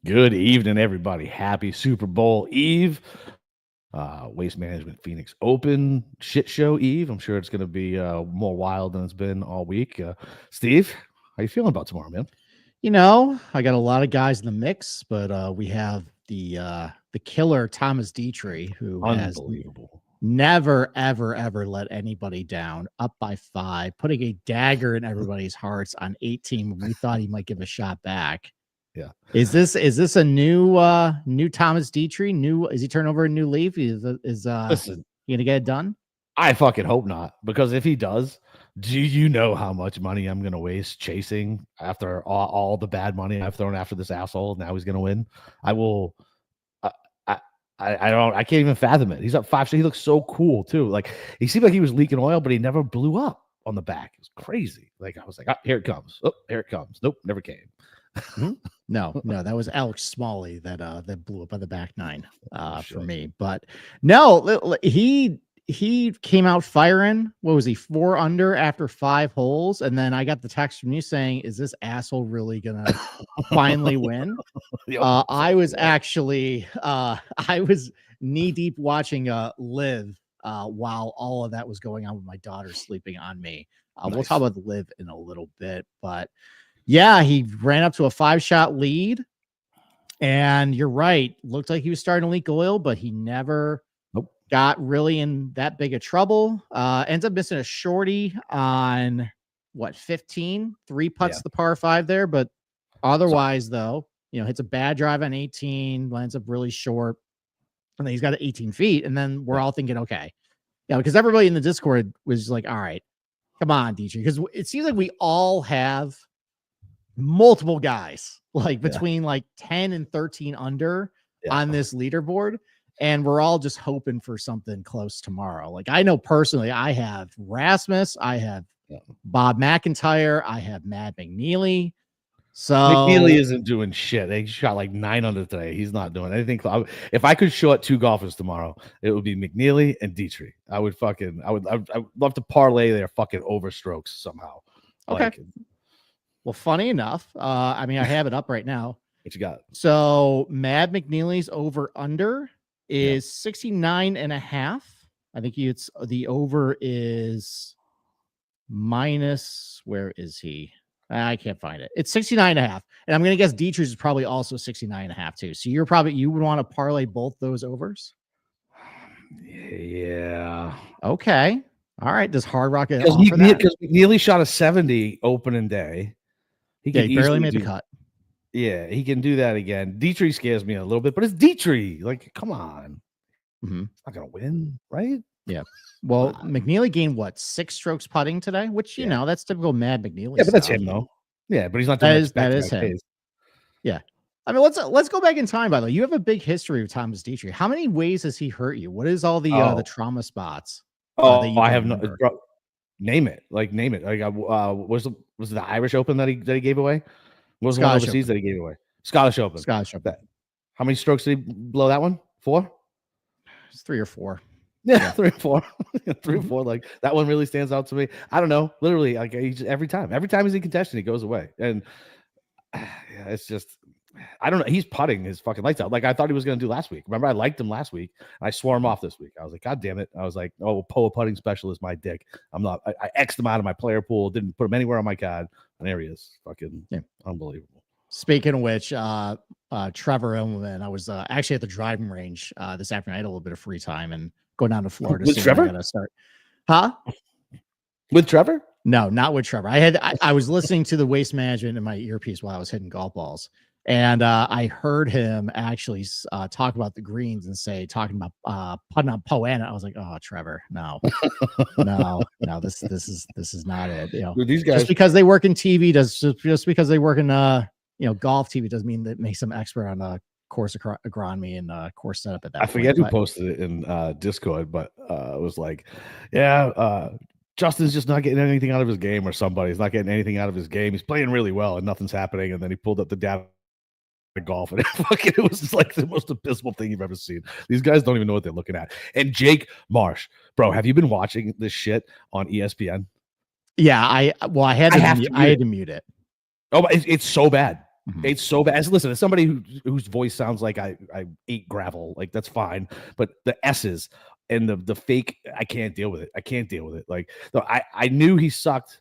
Good evening, everybody. Happy Super Bowl Eve. Waste Management Phoenix Open shit show Eve. I'm sure it's going to be more wild than it's been all week. Steve, how you feeling about tomorrow, man? You know, I got a lot of guys in the mix, but we have the killer Thomas Dietrich, who has Unbelievable. never, ever let anybody down. Up by 5, putting a dagger in everybody's hearts on 18 when we thought he might give a shot back. Yeah. Is this a new Thomas Dietrich? Is he turning over a new leaf? Listen, you gonna get it done? I fucking hope not, because if he does, do you know how much money I'm gonna waste chasing after all the bad money I've thrown after this asshole? Now he's gonna win. I will. I can't even fathom it. He's up 5. So he looks so cool too. Like he seemed like he was leaking oil, but he never blew up on the back. It was crazy. Like I was like, here it comes. Oh, here it comes. Nope, never came. No, that was Alex Smalley that blew up on the back 9 for me. But no, he came out firing. What was he, 4 under after 5 holes? And then I got the text from you saying, is this asshole really gonna finally win? I was actually I was knee deep watching LIV while all of that was going on with my daughter sleeping on me. Nice. We'll talk about the LIV in a little bit, but yeah, he ran up to a 5-shot lead, and you're right. Looked like he was starting to leak oil, but he never got really in that big of trouble. Ends up missing a shorty on 15, 3 putts the par 5 there, but otherwise though, hits a bad drive on 18, lands up really short, and then he's got 18 feet, and then we're all thinking, okay, because everybody in the Discord was like, all right, come on, Dietrich, because it seems like we all have multiple guys like between 10 and 13 under on this leaderboard, and we're all just hoping for something close tomorrow. Like I know personally, I have Rasmus, I have Bob McIntyre, I have Matt McNeely. So McNeely isn't doing shit. They shot 9 under today. He's not doing anything. If I could short 2 golfers tomorrow, it would be McNeely and Dietrich. I would love to parlay their fucking overstrokes somehow. Okay. Well, funny enough, I have it up right now. What you got? So Mad McNeely's over under is 69.5. I think the over is minus. Where is he? I can't find it. It's 69.5. And I'm going to guess Dietrich is probably also 69.5 too. So you would want to parlay both those overs? Yeah. Okay. All right. Does Hard Rock get because McNeely shot a 70 opening day. He barely made the cut. Yeah, he can do that again. Dietrich scares me a little bit, but it's Dietrich. Like, come on. Mm-hmm. It's not going to win, right? Yeah. Well, McNeely gained 6 strokes putting today, which, that's typical Mad McNeely. Yeah, but that's him, though. Yeah, but he's not doing that is him. Phase. Yeah. Let's go back in time, by the way. You have a big history with Thomas Dietrich. How many ways has he hurt you? What is all the trauma spots? I have no. Name it. Name it. Was it the Irish Open that he gave away? What was the one overseas that he gave away? Scottish Open. How many strokes did he blow that one? 4? It's 3 or 4. Yeah, 3 or 4. 3 or 4. That one really stands out to me. I don't know. Literally, every time he's in contention, he goes away. And it's just, I don't know. He's putting his fucking lights out. I thought he was going to do last week. Remember, I liked him last week. And I swore him off this week. I was like, God damn it. I was like, Poa putting specialist, my dick. I'm not. I X'd him out of my player pool. Didn't put him anywhere on my card. And there he is. Fucking unbelievable. Speaking of which, Trevor Immelman, I was actually at the driving range this afternoon. I had a little bit of free time and going down to Florida. With Trevor? With Trevor? No, not with Trevor. I was listening to the Waste Management in my earpiece while I was hitting golf balls. And I heard him actually talk about the greens and talking about putting on Poana. I was like, oh, Trevor, no, this is not it. Dude, these guys, just because they work in TV just because they work in golf TV doesn't mean that makes them expert on course agronomy and course setup at that I forget who posted it in Discord, but it was like, Justin's just not getting anything out of his game, or somebody's not getting anything out of his game. He's playing really well and nothing's happening. And then he pulled up the data golf, and it was just the most abysmal thing you've ever seen. These guys don't even know what they're looking at. And Jake Marsh, bro, have you been watching this shit on ESPN? Yeah, I had to mute it. Oh, it's so bad. It's so bad. Listen, as somebody whose voice sounds like I ate gravel, like that's fine. But the S's and the fake, I can't deal with it. I can't deal with it. Like, no, I knew he sucked.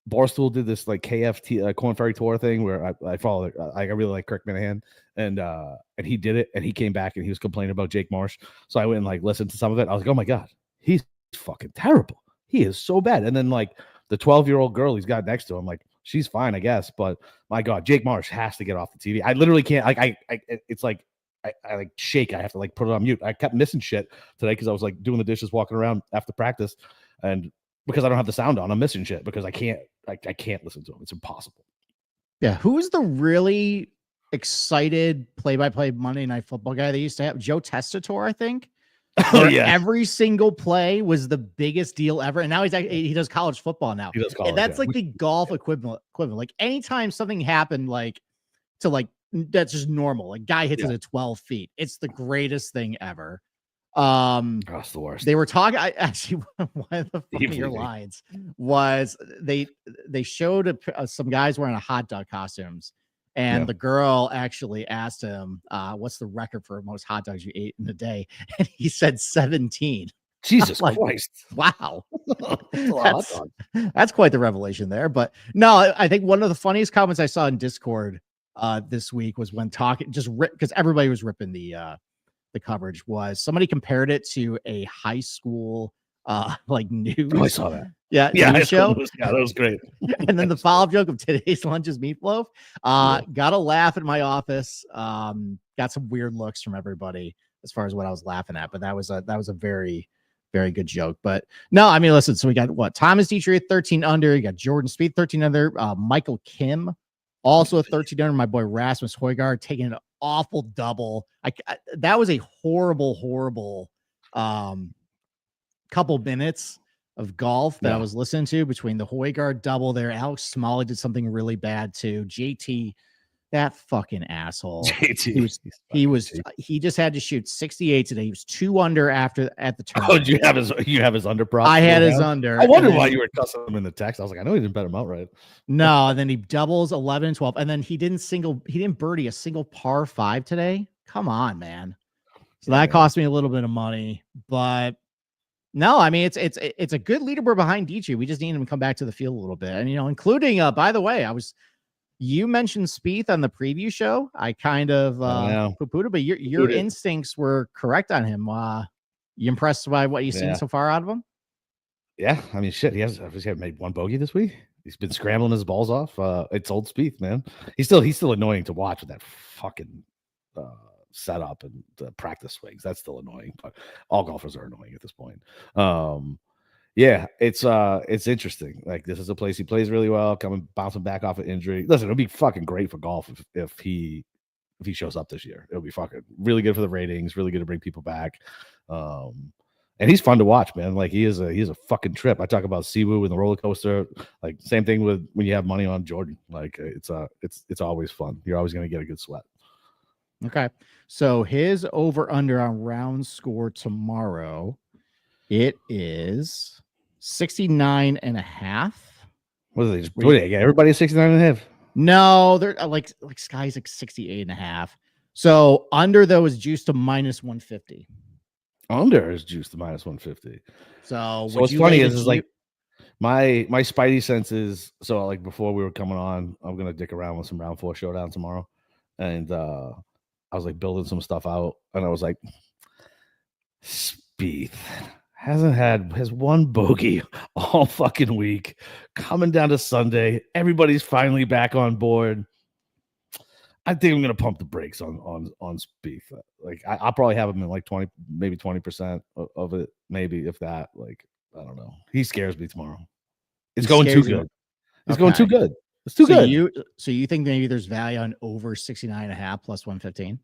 Barstool did this like KFT Corn Ferry Tour thing where I follow. I really like Kirk Minahan, and he did it, and he came back and he was complaining about Jake Marsh. So I went and like listened to some of it. I was like, oh my god, he's fucking terrible. He is so bad. And then like the 12-year-old girl he's got next to him, like she's fine, I guess, but my god, Jake Marsh has to get off the TV. I literally can't. Like it's like I like shake. I have to like put it on mute. I kept missing shit today because I was like doing the dishes, walking around after practice, and because I don't have the sound on, I'm missing shit because I can't listen to him. It's impossible. Yeah. Who's the really excited play-by-play Monday Night Football guy they used to have? Joe Testator, I think. Oh yeah. Every single play was the biggest deal ever. And now he does college football now. He does college, and that's like the golf equivalent. Like anytime something happened, like to like, that's just normal. Like guy hits it at 12 feet. It's the greatest thing ever. That's the worst. They were talking. Actually, one of the funnier lines was they showed some guys wearing a hot dog costumes, and the girl actually asked him, "What's the record for most hot dogs you ate in a day?" And he said 17. Jesus Christ! Wow, that's quite the revelation there. But no, I think one of the funniest comments I saw in Discord this week was when talking because everybody was ripping the coverage, was somebody compared it to a high school like news. Oh, I saw that. Yeah, show. Yeah, that was great. And then the follow-up joke of today's lunch is meatloaf. Got a laugh in my office. Got some weird looks from everybody as far as what I was laughing at, but that was a very, very good joke. But no, I mean, listen, so we got Thomas Dietrich 13 under, you got Jordan Spieth 13 under, Michael Kim also a 13 under, my boy Rasmus Højgaard taking an awful double. That was a horrible couple minutes of golf that I was listening to between the Højgaard double there. Alex Smalley did something really bad too. JT, that fucking asshole. JT, he just had to shoot 68 today. He was 2 under at the tournament. Oh, you have his under prop? I had his under. I wondered why you were cussing him in the text. I was like, I know he didn't bet him outright. No, and then he doubles 11 and 12, and then he didn't birdie a single par 5 today. Come on, man. So that cost me a little bit of money, but no, I mean it's a good leaderboard behind Dietrich. We just need him to come back to the field a little bit, and including by the way, you mentioned Spieth on the preview show. I kind of poo-pooed it, but your instincts were correct on him. You impressed by what you've seen so far out of him? Yeah, I mean, shit. He has made 1 bogey this week. He's been scrambling his balls off. It's old Spieth, man. He's still annoying to watch with that fucking setup and the practice swings. That's still annoying, but all golfers are annoying at this point. Yeah, it's interesting. Like, this is a place he plays really well, bouncing back off an injury. Listen, it'll be fucking great for golf if he shows up this year. It'll be fucking really good for the ratings, really good to bring people back. And he's fun to watch, man. Like, he's a fucking trip. I talk about Siwoo and the roller coaster. Like, same thing with when you have money on Jordan. Like, it's always fun. You're always gonna get a good sweat. Okay. So his over under on round score tomorrow, it is 69.5. What are they? Yeah, everybody's 69.5. No, they're like Sky's like 68.5. So under though is juiced to -150. Under is juiced to -150. So what's funny is like my spidey senses. So like before we were coming on, I'm gonna dick around with some round 4 showdown tomorrow, and I was like building some stuff out, and I was like, Spieth has 1 bogey all fucking week. Coming down to Sunday, everybody's finally back on board. I think I'm gonna pump the brakes on Spieth. Like I'll probably have him in like 20, maybe 20% of it, maybe if that. Like I don't know. He scares me tomorrow. It's going too good. It's going too good. It's too good. So you think maybe there's value on over 69.5 plus 115?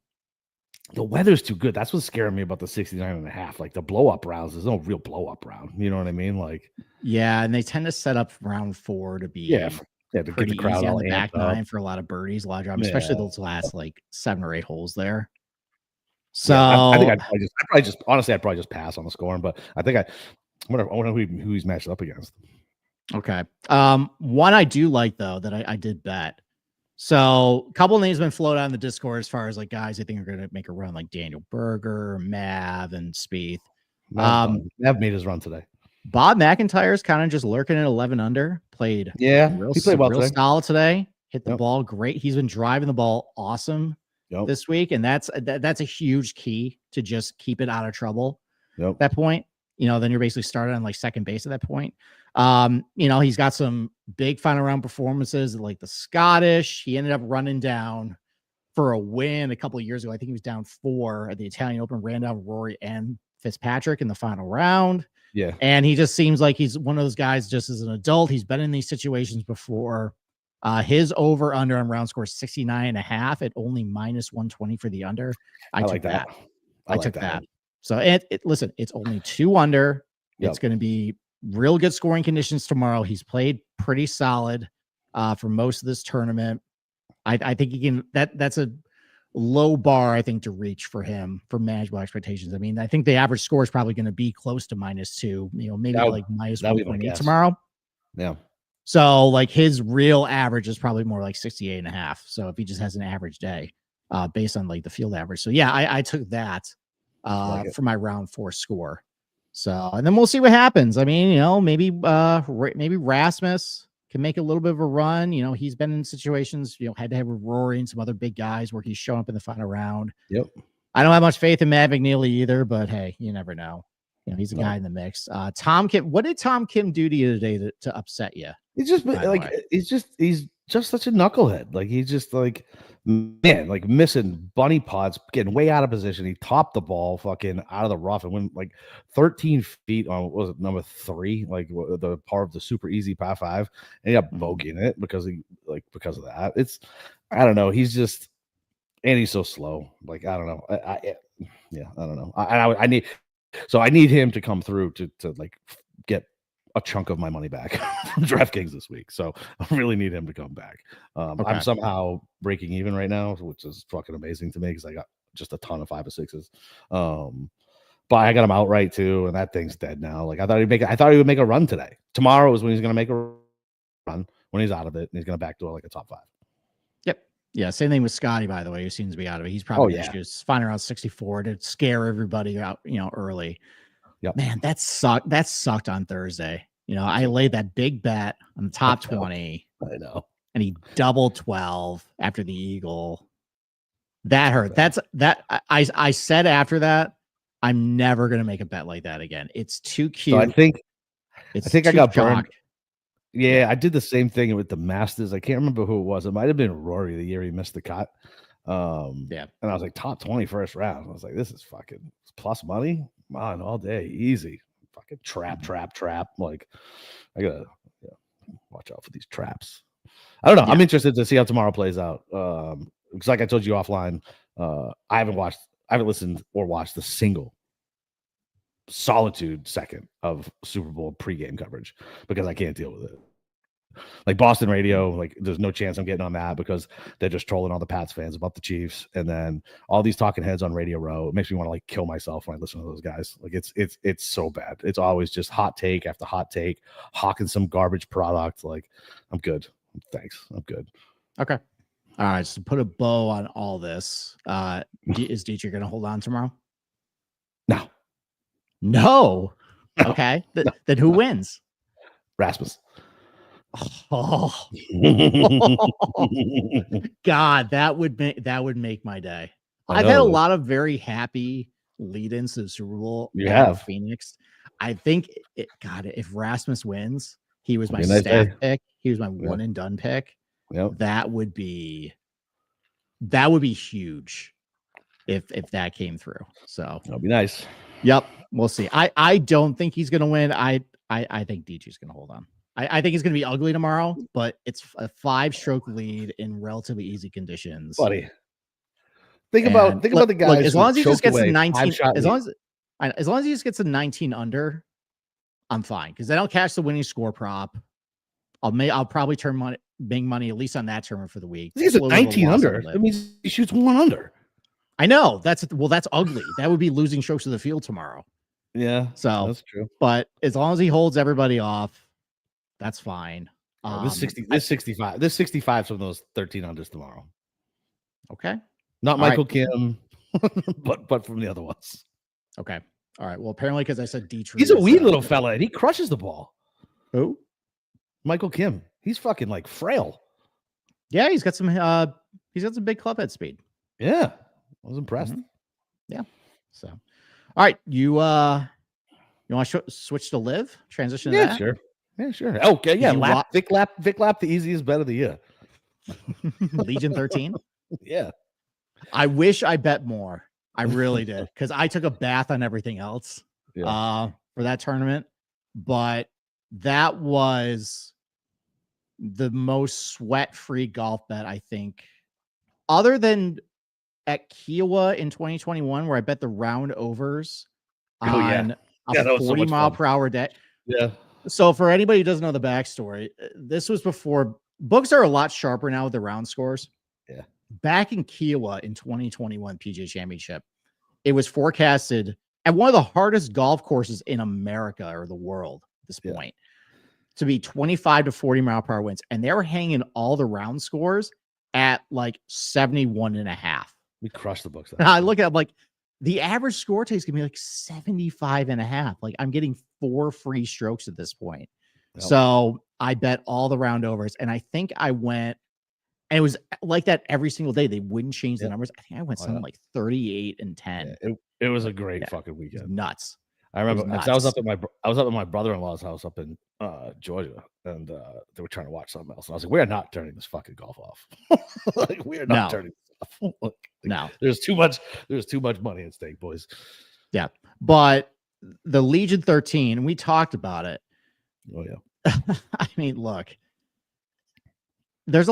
The weather's too good. That's what's scaring me about the 69.5. Like the blow up rounds, there's no real blow up round. You know what I mean? Like, yeah, and they tend to set up round 4 to be to get the crowd on the back 9 for a lot of birdies, a lot of driving, especially those last like 7 or 8 holes there. So I think I'd probably just pass on the scoring, but I think I wonder who he's matched up against. Okay. One I do like though that I did bet. So a couple of names been floated on the Discord as far as like guys I think are going to make a run, like Daniel Berger, Mav, and Spieth. Mav made his run today. Bob McIntyre is kind of just lurking at 11 under. Played he played well real today. solid today. Hit the ball great. He's been driving the ball awesome this week, and that's a huge key to just keep it out of trouble. At that point, then you're basically started on like second base at that point. He's got some big final round performances like the Scottish. He ended up running down for a win a couple of years ago. I think he was down 4 at the Italian Open, ran down Rory and Fitzpatrick in the final round. Yeah. And he just seems like he's one of those guys just as an adult. He's been in these situations before. His over under on round score 69.5 at only -120 for the under. I took that. I took that. So listen, it's only 2 under. It's going to be real good scoring conditions tomorrow. He's played pretty solid for most of this tournament. I think he can. That's a low bar, I think, to reach for him for manageable expectations. I mean, I think the average score is probably going to be close to -2. Maybe like -1.8 tomorrow. Yeah. So like his real average is probably more like 68.5. So if he just has an average day, based on like the field average. So yeah, I took that for my round 4 score. So, and then we'll see what happens. I mean, maybe Rasmus can make a little bit of a run. He's been in situations, had to have Rory and some other big guys where he's shown up in the final round. Yep. I don't have much faith in Matt McNeely either, but hey, you never know. He's a guy in the mix. Tom Kim, what did Tom Kim do to you today to upset you? He's just he's just such a knucklehead. Like he's just like, man, like missing bunny pods, getting way out of position. He topped the ball fucking out of the rough and went like 13 feet on, what was it, number 3, like the part of the super easy par 5, and he got bogeying it because of that. I don't know. He's just, and he's so slow. Like, I don't know. I don't know. I need him to come through to like get a chunk of my money back from DraftKings this week. So I really need him to come back. I'm somehow breaking even right now, which is fucking amazing to me because I got just a ton of 5 or 6s. But I got him outright too, and that thing's dead now. Like I thought he would make a run today. Tomorrow is when he's gonna make a run when he's out of it, and he's gonna backdoor like a top 5. Yep. Yeah, same thing with Scotty, by the way, who seems to be out of it. He's probably just finding around 64 to scare everybody out, early. Yep. Man, that sucked on Thursday. I laid that big bet on the top 20. I know. And he doubled 12 after the eagle. That hurt. I said after that, I'm never gonna make a bet like that again. It's too cute. So I think I got burned. Yeah, I did the same thing with the Masters. I can't remember who it was. It might have been Rory the year he missed the cut. And I was like, top 20 first round. I was like, this is fucking plus money. Come on, all day, easy. Fucking trap. Like, I gotta watch out for these traps. I don't know. I'm interested to see how tomorrow plays out. Because like I told you offline, I haven't listened or watched the single solitude second of Super Bowl pregame coverage because I can't deal with it. Like Boston radio, like there's no chance I'm getting on that because they're just trolling all the Pats fans about the Chiefs, and then all these talking heads on Radio Row. It makes me want to like kill myself when I listen to those guys. Like it's so bad. It's always just hot take after hot take, hawking some garbage product. Like I'm good. Thanks. I'm good. Okay. All right. So put a bow on all this. Is Dietrich going to hold on tomorrow? No. Okay. Then who wins? Rasmus. Oh. God, that would make my day. I've had a lot of very happy lead-ins to the Super Bowl. You have Phoenix. I think if Rasmus wins, he was my staff pick. He was my one and done pick. Yep. That would be huge if that came through. So that'll be nice. Yep. We'll see. I don't think he's gonna win. I think DG's gonna hold on. I think it's going to be ugly tomorrow, but it's a 5-stroke lead in relatively easy conditions. Buddy, think about the guys. Look, as long as he just gets to 19, as long as he just gets to 19 under, I'm fine because I don't catch the winning score prop. I'll probably turn big money at least on that tournament for the week. He's at 19 under. That means he shoots 1 under. I know that's ugly. That would be losing strokes to the field tomorrow. Yeah, so that's true. But as long as he holds everybody off. That's fine. This 65. This 65 from those 13 unders tomorrow. Okay. Not Michael Kim, but from the other ones. Okay. All right. Well, apparently, because I said Dietrich. He's a wee little fella, and he crushes the ball. Who? Michael Kim. He's fucking like frail. Yeah, he's got some big club head speed. Yeah. I was impressed. Yeah. So, all right. You want to switch to LIV? Transition to that? Sure. Yeah, sure. Okay. Yeah. Vic Lap, the easiest bet of the year. Legion 13. Yeah. I wish I bet more. I really did, because I took a bath on everything else for that tournament. But that was the most sweat-free golf bet, I think, other than at Kiowa in 2021, where I bet the round overs on a 40-mile-per-hour day. Yeah. So for anybody who doesn't know the backstory, this was before books are a lot sharper now with the round scores. Yeah. Back in Kiowa in 2021 PGA Championship, it was forecasted at one of the hardest golf courses in America or the world at this point to be 25 to 40 mile per hour winds. And they were hanging all the round scores at like 71.5. We crushed the books. I look at like the average score today is gonna be like 75.5. Like I'm getting 4 free strokes at this point. Yep. So I bet all the round overs, and I think I went, and it was like that every single day. They wouldn't change the numbers. I think I went something like 38 and 10. Yeah, it was a great fucking weekend. Nuts. I remember I was up at my brother-in-law's house up in Georgia, and they were trying to watch something else. And I was like, "We are not turning this fucking golf off. Like, we are not turning this off. No, there's too much money at stake, boys." Yeah, but the Legion 13, and we talked about it. Oh yeah. I mean, look, there's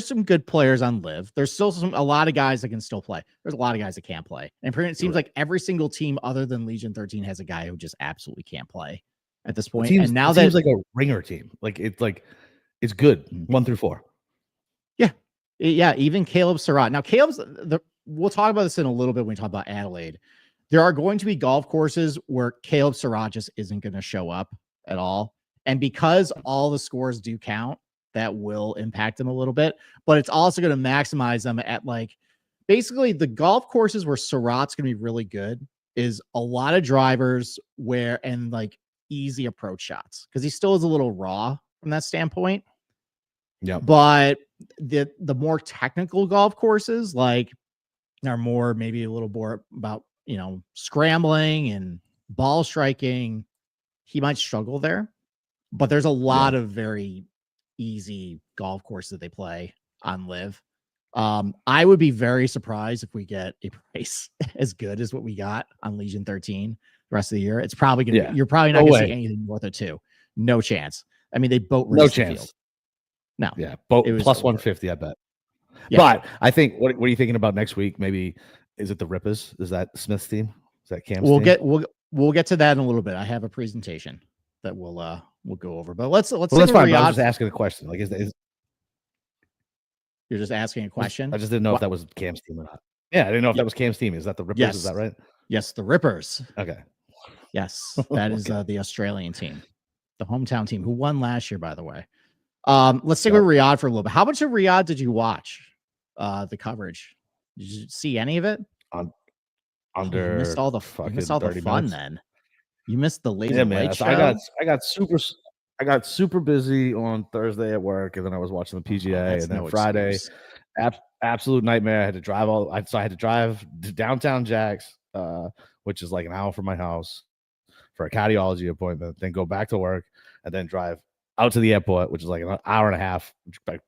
some good players on LIV. There's still a lot of guys that can still play. There's a lot of guys that can't play. And it seems like every single team other than Legion 13 has a guy who just absolutely can't play at this point. And now that seems like a ringer team. It's good 1 through 4. Yeah. Yeah. Even Caleb Surratt. Now we'll talk about this in a little bit when we talk about Adelaide. There are going to be golf courses where Caleb Surratt just isn't going to show up at all. And because all the scores do count, that will impact them a little bit, but it's also going to maximize them at like basically the golf courses where Surratt's going to be really good is a lot of drivers and like easy approach shots, because he still is a little raw from that standpoint. Yeah. But the more technical golf courses like are more, maybe a little more about, scrambling and ball striking. He might struggle there, but there's a lot of very easy golf courses that they play on LIV. I would be very surprised if we get a price as good as what we got on Legion 13 the rest of the year. It's probably gonna you're probably not gonna see anything north of 2. No chance. I mean, they boat no chance. Field. No. Yeah, boat plus 150, I bet. Yeah. But I think what are you thinking about next week? Maybe is it the Rippers? Is that Smith's team? Is that Cam's team? We'll get to that in a little bit. I have a presentation that we'll go over. But let's that's fine. I was just asking a question. Like, is you're just asking a question? I just didn't know if that was Cam's team or not. Yeah, I didn't know if that was Cam's team. Is that the Rippers? Yes. Is that right? Yes, the Rippers. Okay. Yes, that is the Australian team, the hometown team who won last year, by the way. Let's stick with Riyadh for a little bit. How much of Riyadh did you watch? The coverage. Did you see any of it? You missed all the fun. Then you missed the laser light show. I got super busy on Thursday at work, and then I was watching the PGA, and then Friday, absolute nightmare. I had to drive I had to drive to downtown Jax, which is like an hour from my house, for a cardiology appointment. Then go back to work, and then drive out to the airport, which is like an hour and a half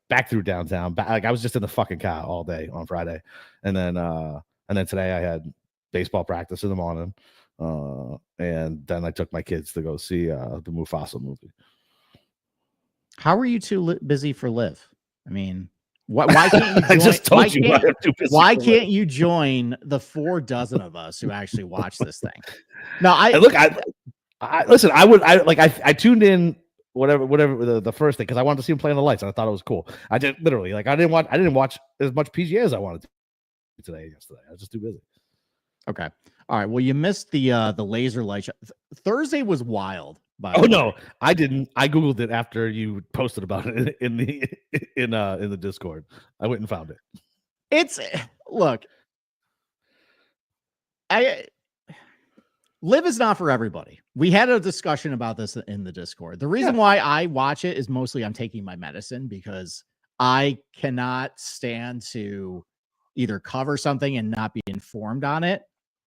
back through downtown. Like I was just in the fucking car all day on Friday, and then today I had baseball practice in the morning, and then I took my kids to go see the Mufasa movie. How are you too busy for LIV? I mean, why can't you join? I just told you I'm too busy. Why can't you join the 4 dozen of us who actually watch this thing? No, listen. I tuned in whatever the first thing, because I wanted to see him play on the lights, and I thought it was cool. I did literally I didn't watch as much PGA as I wanted to yesterday. I was just too busy. Okay. All right. Well, you missed the laser light show. Thursday was wild By Oh the no, way. I didn't. I googled it after you posted about it in the Discord. I went and found it. It's look, LIV is not for everybody. We had a discussion about this in the Discord. The reason why I watch it is mostly I'm taking my medicine because I cannot stand to either cover something and not be informed on it,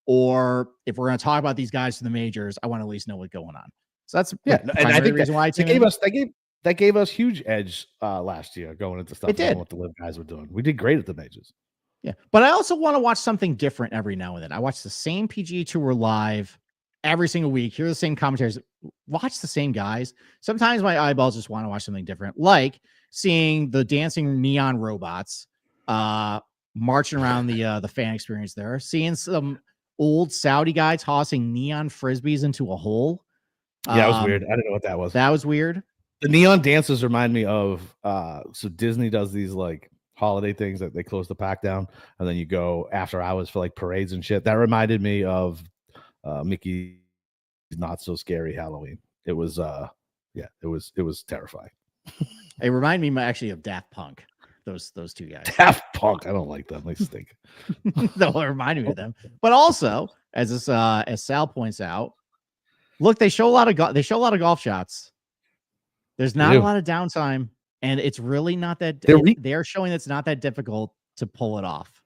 or if we're going to talk about these guys to the majors, I want to at least know what's going on. So that's Yeah, the and I primary think reason why I that tune in. that gave us huge edge last year going into stuff. It did. What the LIV guys were doing. We did great at the majors. Yeah, but I also want to watch something different every now and then. I watch the same PGA Tour live every single week, hear the same commentaries, watch the same guys. Sometimes my eyeballs just want to watch something different, like seeing the dancing neon robots marching around the fan experience there, seeing some old Saudi guy tossing neon frisbees into a hole. Yeah, that was weird. I didn't know what that was. That was weird. The neon dances remind me of so Disney does these like holiday things that they close the pack down and then you go after hours for like parades and shit. That reminded me of Mickey's Not So Scary Halloween. It was it was terrifying. It reminded me actually of Daft Punk. Those two guys. Daft Punk. I don't like them. They stink. No, it reminded me of them. But also, as Sal points out, look, they show a lot of golf shots. There's not a lot of downtime, and it's really not that they're showing it's not that difficult to pull it off.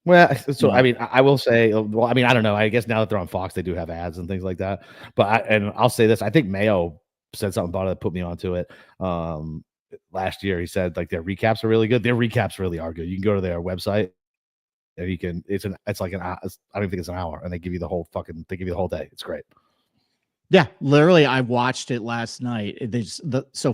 Well, so I mean, I will say, well, I mean, I don't know. I guess now that they're on Fox, they do have ads and things like that. But I'll say this: I think Mayo said something about it that put me onto it. Last year, he said like their recaps are really good. Their recaps really are good. You can go to their website and you can. It's like an hour. I don't think it's an hour, and they give you the whole day. It's great. Yeah, literally, I watched it last night. So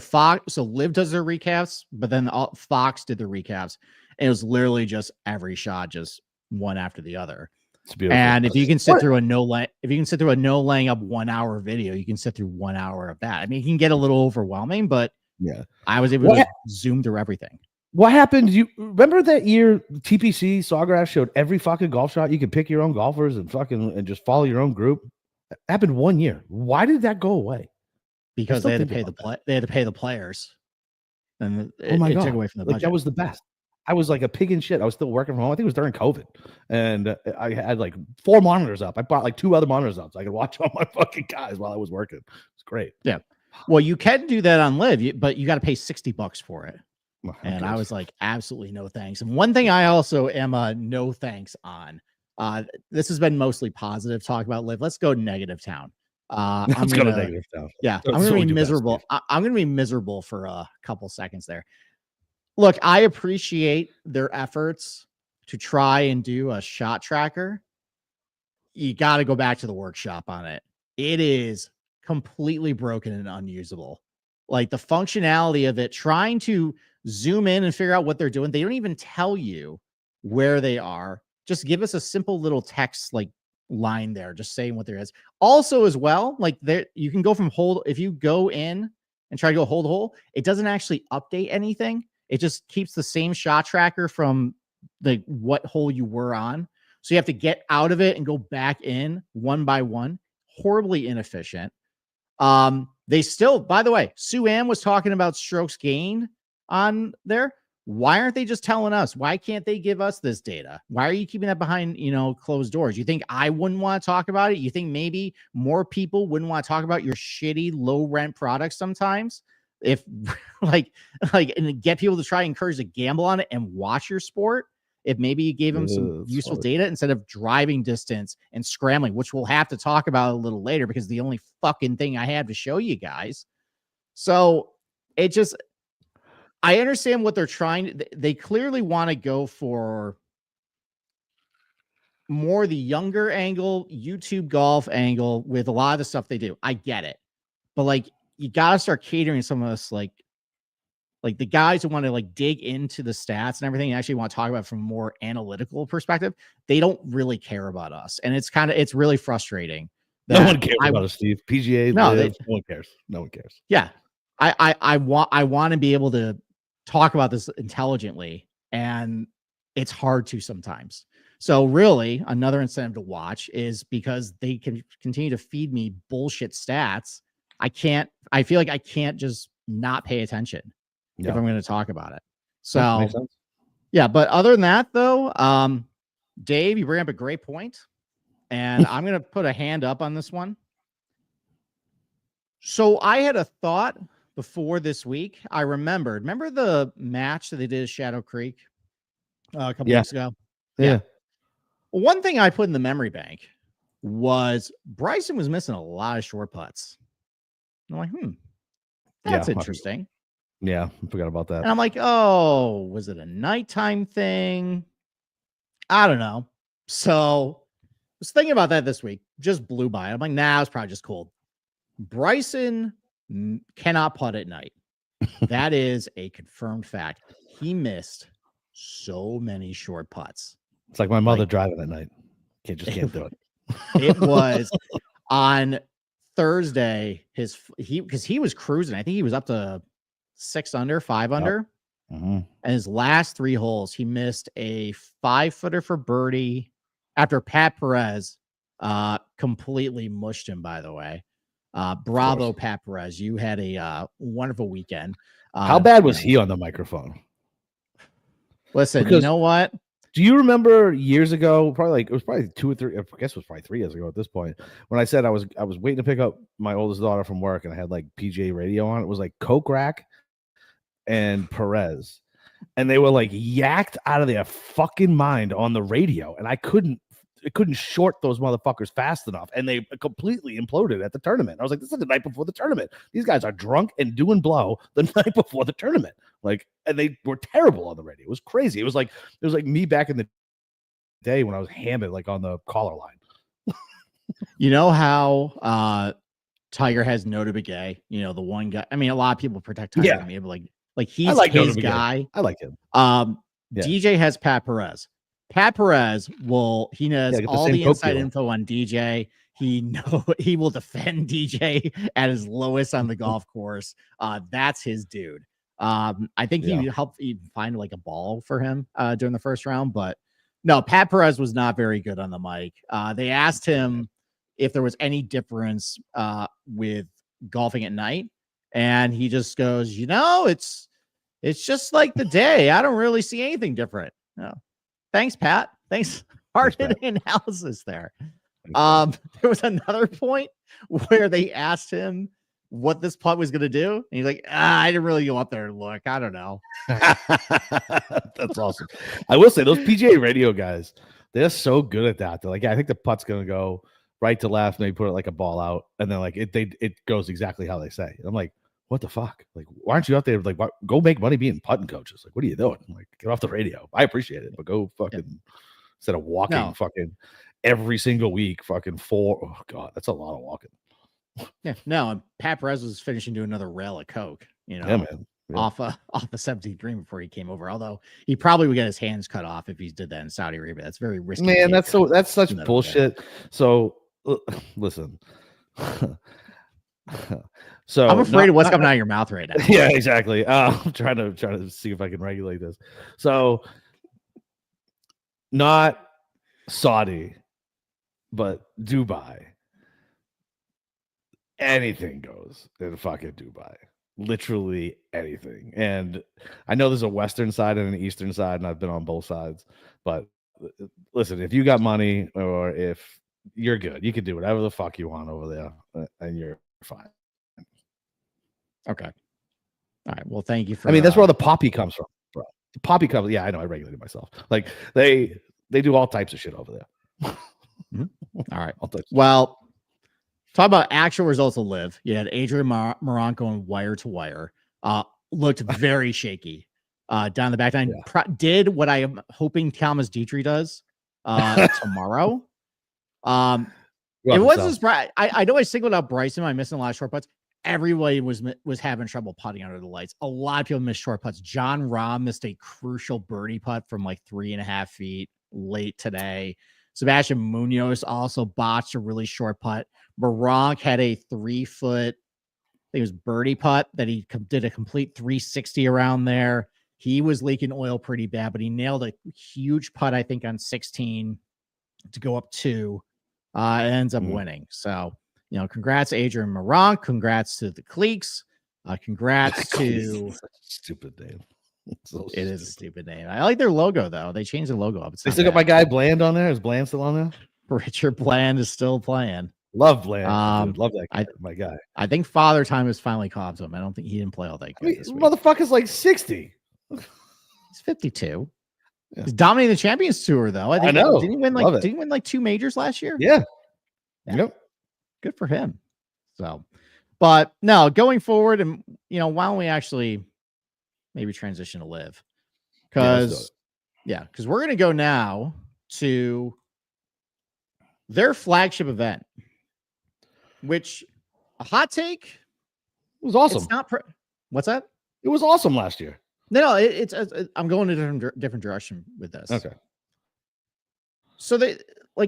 LIV does their recaps, but then Fox did the recaps, and it was literally just every shot, just one after the other. It's beautiful. And if you can sit through a no laying up 1 hour video, you can sit through 1 hour of that. I mean, it can get a little overwhelming, but yeah, I was able to zoom through everything. What happened? You remember that year TPC Sawgrass showed every fucking golf shot? You could pick your own golfers and just follow your own group. It happened 1 year. Why did that go away? Because they had to pay the players. And oh my God, took away from the budget. That was the best. I was like a pig in shit. I was still working from home. I think it was during COVID. And I had like 4 monitors up. I bought like 2 other monitors up so I could watch all my fucking guys while I was working. It's great. Yeah. Well, you can do that on LIV, but you got to pay $60 for it. Well, and I was like, absolutely no thanks. And one thing I also am no thanks on. This has been mostly positive talk about LIV. Let's go negative town. Let's go to negative town. Yeah, I'm going to be miserable. I'm going to be miserable for a couple seconds there. Look, I appreciate their efforts to try and do a shot tracker. You got to go back to the workshop on it. It is completely broken and unusable. Like the functionality of it, trying to zoom in and figure out what they're doing. They don't even tell you where they are. Just give us a simple little text like line there, just saying what there is. Also, as well, like there, you can go from hold. If you go in and try to go hold hole, it doesn't actually update anything. It just keeps the same shot tracker from the what hole you were on. So you have to get out of it and go back in one by one. Horribly inefficient. They still, by the way, Sue Ann was talking about strokes gained on there. Why aren't they just telling us? Why can't they give us this data? Why are you keeping that behind, closed doors? You think I wouldn't want to talk about it? You think maybe more people wouldn't want to talk about your shitty low rent products sometimes? If like, and get people to try and encourage to gamble on it and watch your sport. If maybe you gave them some useful data instead of driving distance and scrambling, which we'll have to talk about a little later because the only fucking thing I have to show you guys. So it just, I understand what they're trying. They clearly want to go for more the younger angle, YouTube golf angle with a lot of the stuff they do. I get it. But like, you got to start catering some of us, like the guys who want to like dig into the stats and everything and actually want to talk about it from a more analytical perspective. They don't really care about us. And it's really frustrating. No one cares about us, Steve. PGA, no one cares. No one cares. Yeah. I want to be able to talk about this intelligently, and it's hard to sometimes. So really another incentive to watch is because they can continue to feed me bullshit stats I feel like I can't just not pay attention if I'm going to talk about it. So makes sense. Yeah, but other than that, though, Dave, you bring up a great point, and I'm going to put a hand up on this one. So I had a thought before this week. I remember the match that they did at Shadow Creek a couple weeks ago? Yeah. One thing I put in the memory bank was Bryson was missing a lot of short putts. I'm like, that's interesting. Yeah, I forgot about that. And I'm like, oh, was it a nighttime thing? I don't know. So I was thinking about that this week, just blew by. I'm like, nah, it's probably just cold. Bryson cannot putt at night. That is a confirmed fact. He missed so many short putts. It's like my mother driving at night. Can't do it. It was on Thursday. Because he was cruising. I think he was up to 6 under, 5 under. And his last 3 holes, he missed a 5-footer for birdie after Pat Perez completely mushed him, by the way. Bravo, Pat Perez. You had a wonderful weekend. How bad was he on the microphone? Listen, you know what? Do you remember years ago? It was probably 2 or 3. I guess it was probably 3 years ago at this point. When I said I was waiting to pick up my oldest daughter from work, and I had like PGA radio on. It was like Coke Rack and Perez, and they were like yacked out of their fucking mind on the radio, and it couldn't short those motherfuckers fast enough, and they completely imploded at the tournament. I was like, this is the night before the tournament. These guys are drunk and doing blow the night before the tournament. Like, and they were terrible on the radio. It was crazy. It was like me back in the day when I was hammered, like on the caller line. You know how Tiger has Nota Begay, the one guy. I mean, a lot of people protect Tiger. Yeah. But like he's his guy. I like him. DJ has Pat Perez. Pat Perez he knows all the inside info on DJ. He will defend DJ at his lowest on the golf course. That's his dude. I think he helped find like a ball for him during the first round, but no, Pat Perez was not very good on the mic. They asked him if there was any difference with golfing at night, and he just goes, it's just like the day. I don't really see anything different. No. Thanks, Pat. Thanks. Hard-hitting analysis there. There was another point where they asked him what this putt was going to do. And he's like, I didn't really go up there and look. I don't know. That's awesome. I will say those PGA radio guys, they're so good at that. They're like, I think the putt's going to go right to left. And they put it like a ball out. And then like it goes exactly how they say. I'm like, what the fuck? Like, why aren't you out there? Like, go make money being putting coaches. Like, what are you doing? Like, get off the radio. I appreciate it, but go fucking instead of walking fucking every single week, fucking 4. Oh god, that's a lot of walking. Yeah, no. And Pat Perez was finishing to another rail of coke. Yeah, man. Yeah. Off the 17th green before he came over. Although he probably would get his hands cut off if he did that in Saudi Arabia. That's very risky. Man, that's such bullshit. So listen. So I'm afraid of what's coming out of your mouth right now. Yeah, exactly. I'm trying to see if I can regulate this. So not Saudi, but Dubai. Anything goes in fucking Dubai. Literally anything. And I know there's a Western side and an Eastern side, and I've been on both sides. But listen, if you got money or if you're good, you can do whatever the fuck you want over there, and you're fine. Okay. All right. Well, thank you for. I mean, that's where the poppy comes from, bro. The poppy comes. Yeah, I know. I regulated myself. Like they do all types of shit over there. All right. Well, talk about actual results of LIV. You had Adrian Moron going wire to wire. Looked very shaky down the back nine. Yeah. Did what I am hoping Thomas Dietrich does tomorrow. It wasn't surprise. I know I singled out Bryson. I'm missing a lot of short putts. Everybody was having trouble putting under the lights. A lot of people missed short putts. John Rahm missed a crucial birdie putt from like 3.5 feet late today. Sebastian Munoz also botched a really short putt. Baronk had a 3-foot, I think it was birdie putt that he did a complete 360 around there. He was leaking oil pretty bad, but he nailed a huge putt, I think, on 16 to go up 2. Ends up winning. So congrats to Adrian Moronk. Congrats to the Cleeks. Congrats to stupid name. It is a stupid name. I like their logo though. They changed the logo up. They still got my guy Bland on there. Is Bland still on there? Richard Bland is still playing. Love Bland. Dude. Love that guy. My guy. I think Father Time has finally caught him. I don't think he didn't play all that good this week. Motherfucker's like 60. He's 52. Yeah. He's dominating the Champions Tour though. I know. Didn't he win like 2 majors last year? Yeah. Yep. Good for him. So, but no, going forward, and why don't we actually maybe transition to LIV? Because we're gonna go now to their flagship event, which a hot take. It was awesome. It's not what's that? It was awesome last year. No, it's I'm going in a different direction with this. Okay. So they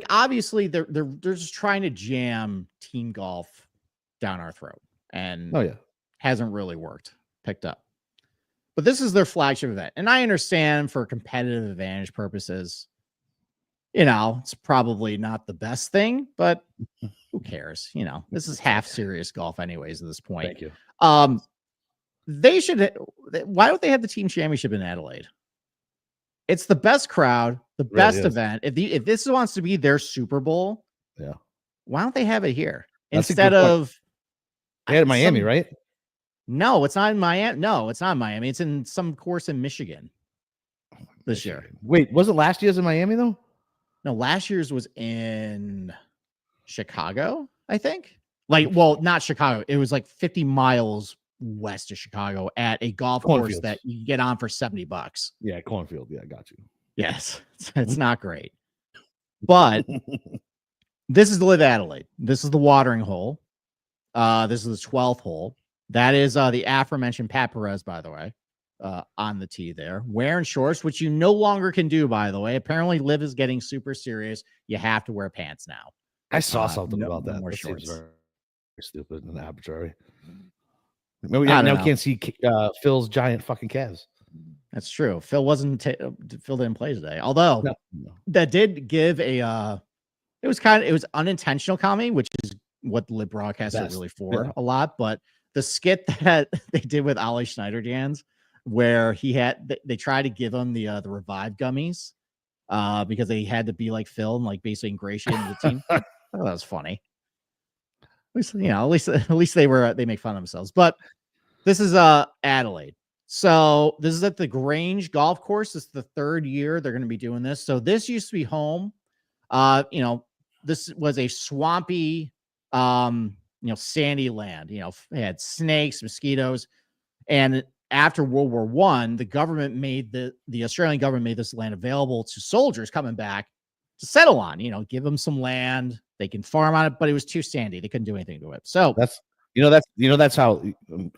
obviously they're just trying to jam team golf down our throat, and hasn't really picked up. But this is their flagship event, and I understand for competitive advantage purposes, it's probably not the best thing, but who cares? This is half serious golf anyways at this point. Thank you. They should. Why don't they have the team championship in Adelaide? It's the best crowd, the best event. If this wants to be their Super Bowl, why don't they have it here instead of? They had Miami, right? No, it's not in Miami. No, it's not in Miami. It's in some course in Michigan this year. Wait, wasn't last year's in Miami though? No, last year's was in Chicago, I think. Not Chicago. It was like 50 miles west of Chicago at a golf course that you get on for $70. Yeah, Cornfield. Yeah, I got you. Yes, it's not great. But this is the LIV Adelaide. This is the watering hole. This is the 12th hole. That is the aforementioned Pat Perez, by the way, on the tee there. Wearing shorts, which you no longer can do, by the way. Apparently, LIV is getting super serious. You have to wear pants now. I saw something about that. More that shorts. Seems very stupid and arbitrary. Maybe now we can't see Phil's giant fucking calves. That's true. Phil didn't play today. Although that did give it was unintentional comedy, which is what the LIV broadcasts are really for a lot. But the skit that they did with Ollie Schneiderjans, where they tried to give him the Revive gummies because they had to be like Phil and basically ingratiate the team. I thought that was funny. At least they make fun of themselves. But this is Adelaide. So this is at the Grange golf course. This is the 3rd year they're going to be doing this. So this used to be home. This was a swampy, sandy land. It had snakes, mosquitoes, and after World War I, the government the Australian government made this land available to soldiers coming back to settle on. Give them some land. They can farm on it, but it was too sandy. They couldn't do anything to it. So that's how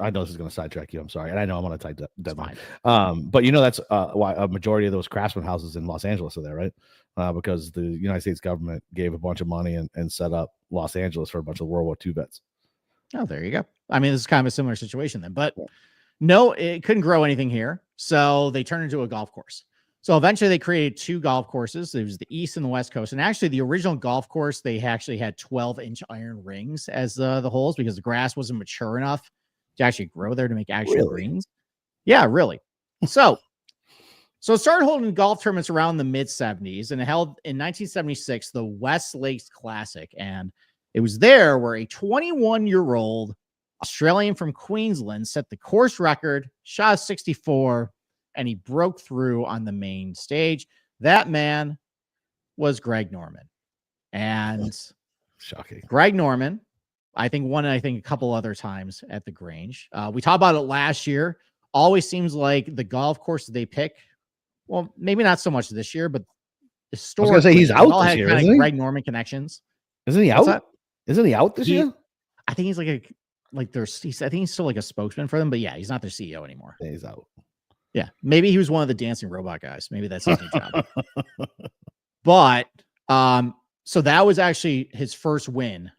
I know this is going to sidetrack you. I'm sorry, and I know I'm on a tight deadline. But that's why a majority of those craftsman houses in Los Angeles are there, right? Because the United States government gave a bunch of money and set up Los Angeles for a bunch of World War II vets. Oh, there you go. I mean, this is kind of a similar situation then, but no, it couldn't grow anything here, so they turned into a golf course. So eventually they created 2 golf courses. There was the East and the West Coast. And actually the original golf course, they actually had 12-inch iron rings as the holes because the grass wasn't mature enough to actually grow there to make actual greens. Yeah, really. So it started holding golf tournaments around the mid-70s, and it held in 1976 the West Lakes Classic. And it was there where a 21-year-old Australian from Queensland set the course record, shot a 64, and he broke through on the main stage. That man was Greg Norman. And shocking. Greg Norman, won a couple other times at the Grange. We talked about it last year. Always seems like the golf course that they pick, well, maybe not so much this year, but historically, I was gonna say he's out this year, isn't he? Greg Norman connections. Isn't he out? Isn't he out this year? I think he's I think he's still like a spokesman for them, but yeah, he's not their CEO anymore. Yeah, he's out. Yeah, maybe he was one of the dancing robot guys. Maybe that's his new job. But so that was actually his first win.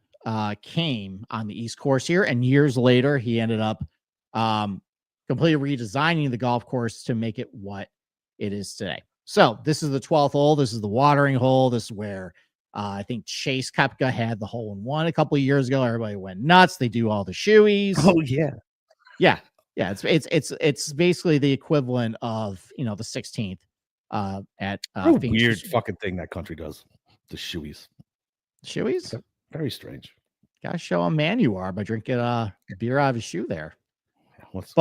Came on the East Course here, and years later he ended up completely redesigning the golf course to make it what it is today. So this is the 12th hole. This is the watering hole. This is where I think Chase Koepka had the hole-in-one a couple of years ago. Everybody went nuts. They do all the shoeies. Oh yeah. Yeah. It's basically the equivalent of, the 16th at What a Phoenix. weird fucking thing that country does. The shoeies. Shoeies? Very strange. Gotta show a man you are by drinking beer out of his shoe there. Once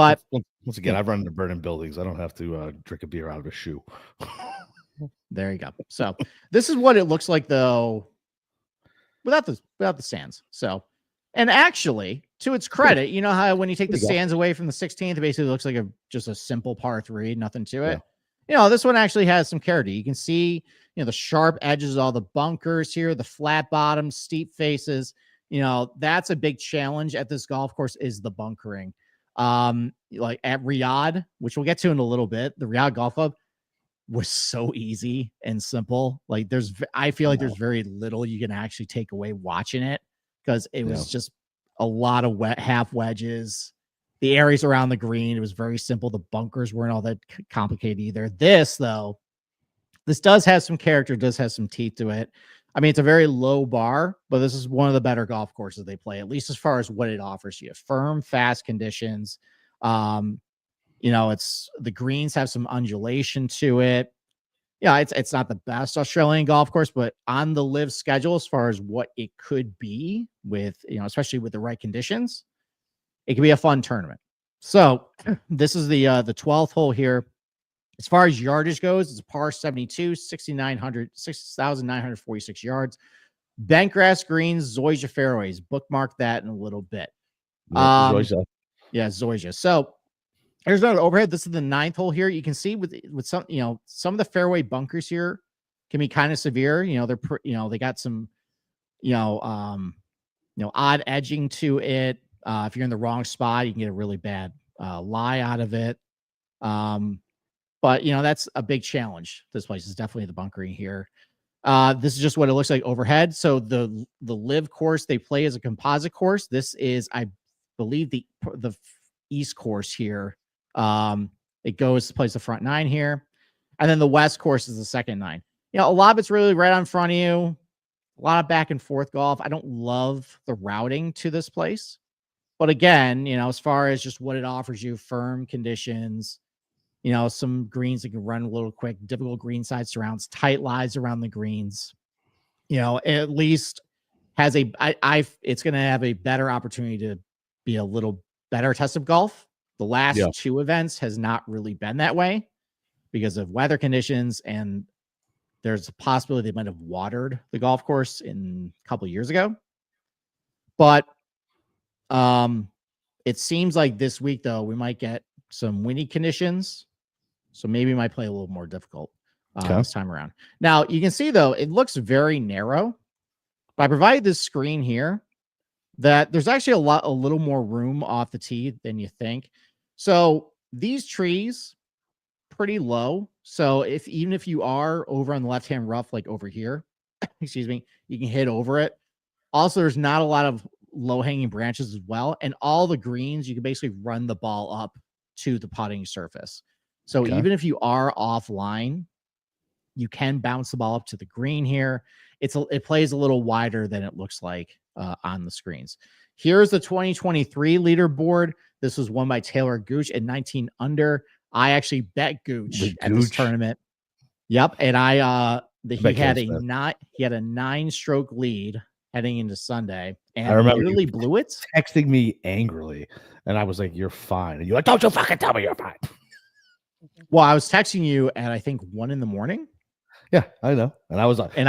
again, yeah. I've run into burning buildings. I don't have to drink a beer out of a shoe. There you go. So this is what it looks like though, without the sands. So, and actually, to its credit, you know how when you take the sands away from the 16th, it basically looks like just a simple par 3, nothing to it. Yeah. This one actually has some character. You can see, the sharp edges, all the bunkers here, the flat bottoms, steep faces. That's a big challenge at this golf course is the bunkering. Like at Riyadh, which we'll get to in a little bit, the Riyadh Golf Club was so easy and simple. Like I feel like there's very little you can actually take away watching it because it was just a lot of half wedges. The areas around the green, it was very simple. The bunkers weren't all that complicated either. This though, this does have some character, does have some teeth to it. I mean, it's a very low bar, but this is one of the better golf courses they play, at least as far as what it offers you. Firm, fast conditions. It's the greens have some undulation to it. Yeah, it's not the best Australian golf course, but on the LIV schedule, as far as what it could be with, especially with the right conditions, it could be a fun tournament. So this is the 12th hole here. As far as yardage goes, it's a par 72, 6,946 yards. Bent grass greens, Zoysia fairways. Bookmark that in a little bit. Zoysia. Yeah, Zoysia. So here's another overhead. This is the 9th hole here. You can see with some, some of the fairway bunkers here can be kind of severe. They got some, odd edging to it. If you're in the wrong spot, you can get a really bad lie out of it. But that's a big challenge. This place is definitely the bunkering here. This is just what it looks like overhead. So the LIV course they play as a composite course. This is, I believe, the East course here. It plays the front 9 here, and then the West course is the second 9. A lot of it's really right on front of you. A lot of back and forth golf. I don't love the routing to this place, but again, as far as just what it offers you, firm conditions. Some greens that can run a little quick, difficult green side surrounds, tight lies around the greens. At least has it's going to have a better opportunity to be a little better test of golf. The last 2 events has not really been that way because of weather conditions, and there's a possibility they might have watered the golf course a couple of years ago. But it seems like this week though we might get some windy conditions. So maybe it might play a little more difficult this time around. Now, you can see, though, it looks very narrow. But I provided this screen here that there's actually a little more room off the tee than you think. So these trees, pretty low. So even if you are over on the left-hand rough, like over here, excuse me, you can hit over it. Also, there's not a lot of low-hanging branches as well. And all the greens, you can basically run the ball up to the putting surface. So even if you are offline, you can bounce the ball up to the green here. It plays a little wider than it looks like on the screens. Here's the 2023 leaderboard. This was won by Taylor Gooch at 19 under. I actually bet Gooch at this tournament. Yep, and he had a 9-stroke lead heading into Sunday, and I remember literally blew it. Texting me angrily, and I was like, "You're fine," and you're like, "Don't you fucking tell me you're fine." Well, I was texting you at I think 1 a.m. Yeah, I know. And I was up. And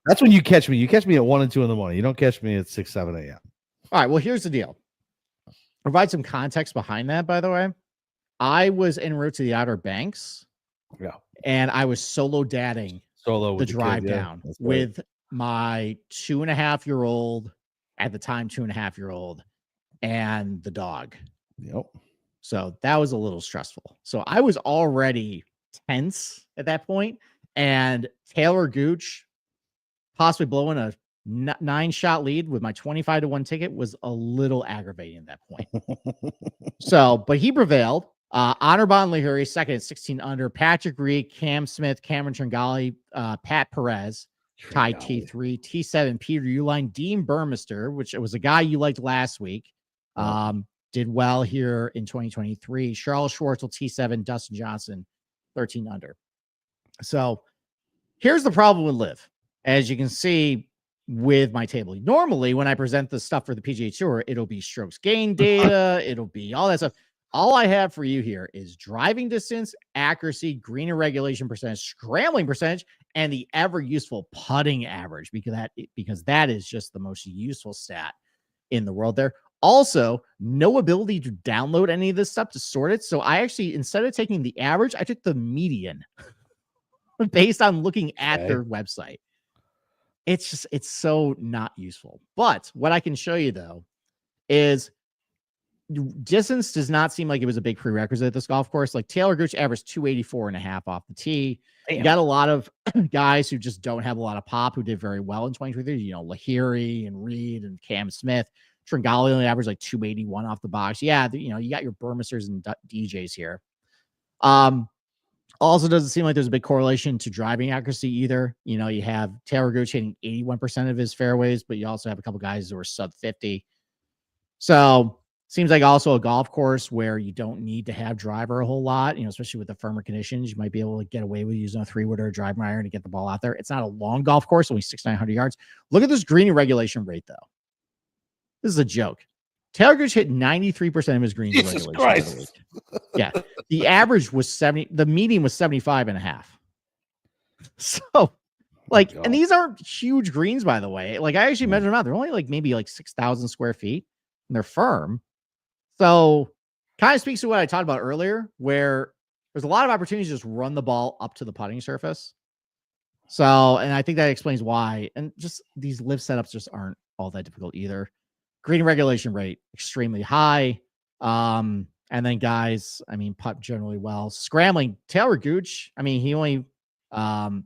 that's when you catch me. You catch me at 1 and 2 in the morning. You don't catch me at 6, 7 a.m. All right. Well, here's the deal. Provide some context behind that, by the way. I was en route to the Outer Banks. Yeah. And I was solo dadding the drive down with my 2.5-year-old, at the time, 2.5-year-old, and the dog. Yep. So that was a little stressful. So I was already tense at that point, and Taylor Gooch possibly blowing a 9-shot lead with my 25-1 ticket was a little aggravating at that point. But he prevailed. Anirban Lahiri second at 16 under. Patrick Reed, Cam Smith, Cameron Tringali, Pat Perez Ty T3, T7, Peter Uline, Dean Burmester, which was a guy you liked last week. Did well here in 2023. Charles Schwartzel, T7, Dustin Johnson, 13 under. So here's the problem with LIV. As you can see with my table, normally when I present the stuff for the PGA Tour, it'll be strokes gain data, it'll be all that stuff. All I have for you here is driving distance, accuracy, green and regulation percentage, scrambling percentage, and the ever useful putting average, because that is just the most useful stat in the world there. Also, no ability to download any of this stuff to sort it. So I actually, instead of taking the average, I took the median based on looking at their website. It's so not useful. But what I can show you though is distance does not seem like it was a big prerequisite at this golf course. Like Taylor Gooch averaged 284.5 off the tee. Damn. You got a lot of guys who just don't have a lot of pop who did very well in 2023. You know, Lahiri and Reed and Cam Smith. Tringali only averaged like 281 off the box. Yeah, you know, you got your Burmisters and DJs here. Also doesn't seem like there's a big correlation to driving accuracy either. You know, you have Taylor Gooch hitting 81% of his fairways, but you also have a couple guys who are sub 50. So seems like also a golf course where you don't need to have driver a whole lot, you know, especially with the firmer conditions. You might be able to get away with using a 3-wood or a driver iron to get the ball out there. It's not a long golf course, only 6,900 yards. Look at this green regulation rate, though. This is a joke. Taylor Gooch hit 93% of his greens. Jesus Christ. Yeah. The average was 70. The median was 75.5. So, like, and these aren't huge greens, by the way. Like, I actually measured them out. They're only like maybe like 6,000 square feet, and they're firm. So, kind of speaks to what I talked about earlier, where there's a lot of opportunities to just run the ball up to the putting surface. So, and I think that explains why. And just these LIV setups just aren't all that difficult either. Green regulation rate extremely high. And then guys, I mean, putt generally well. Scrambling, Taylor Gooch, I mean, he only got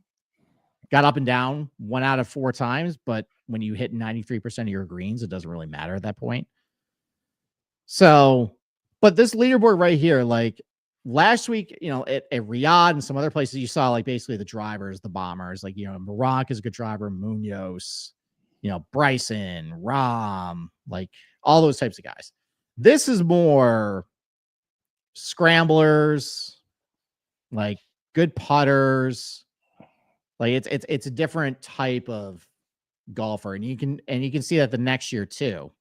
up and down 1 out of 4 times, but when you hit 93% of your greens, it doesn't really matter at that point. So, but this leaderboard right here, like last week, you know, at Riyadh and some other places, you saw like basically the drivers, the bombers, like, you know, Moronk is a good driver, Munoz, you know, Bryson, Rahm, like all those types of guys. This is more scramblers, like good putters. Like it's a different type of golfer, and you can see that the next year too.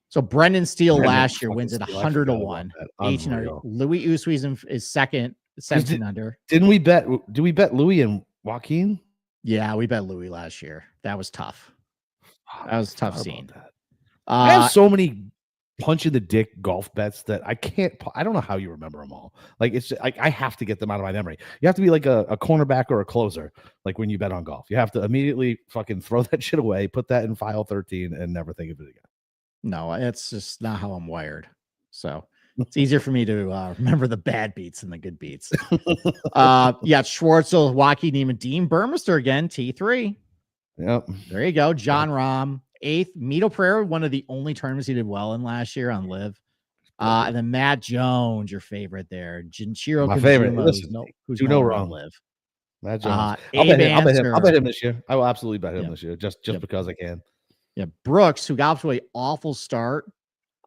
So Brendan Steele last year wins at 100-1. 1800. Louis Oosthuizen is second, 17 under. Did we bet Louis and Joaquin? Yeah, we bet Louis last year. That was tough. That was a tough scene. I have so many punch in the dick golf bets that I don't know how you remember them all. Like it's like I have to get them out of my memory. You have to be like a cornerback or a closer. Like when you bet on golf, you have to immediately fucking throw that shit away, put that in file 13, and never think of it again. No, it's just not how I'm wired. So it's easier for me to remember the bad beats than the good beats. Yeah, Schwartzel, Joaquin Neiman, Dean Burmester again, T3. Yep. There you go. John Rahm, 8th. Mito Pereira, one of the only tournaments he did well in last year on LIV. And then Matt Jones, your favorite there. Jinchiro, my favorite. Listen, who's do no wrong. LIV. Matt Jones. I'll bet him this year. I will absolutely bet him this year, just because I can. Yeah, Brooks, who got off to an awful start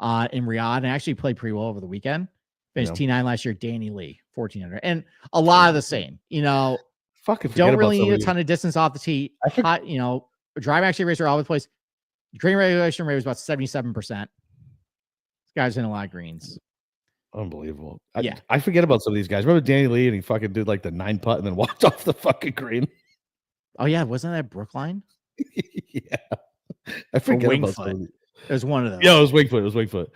in Riyadh and actually played pretty well over the weekend. Finished T9 last year. Danny Lee, 1400, and a lot of the same. You know, don't really need a ton of distance off the tee. You know, drive actually rates are all over the place. Green regulation rate was about 77%. This guy's in a lot of greens. Unbelievable. I forget about some of these guys. Remember Danny Lee, and he fucking did like the 9 putt and then walked off the fucking green. Oh yeah, wasn't that Brookline? Yeah. I forget about some of these. It was one of those. Yeah, it was Wingfoot.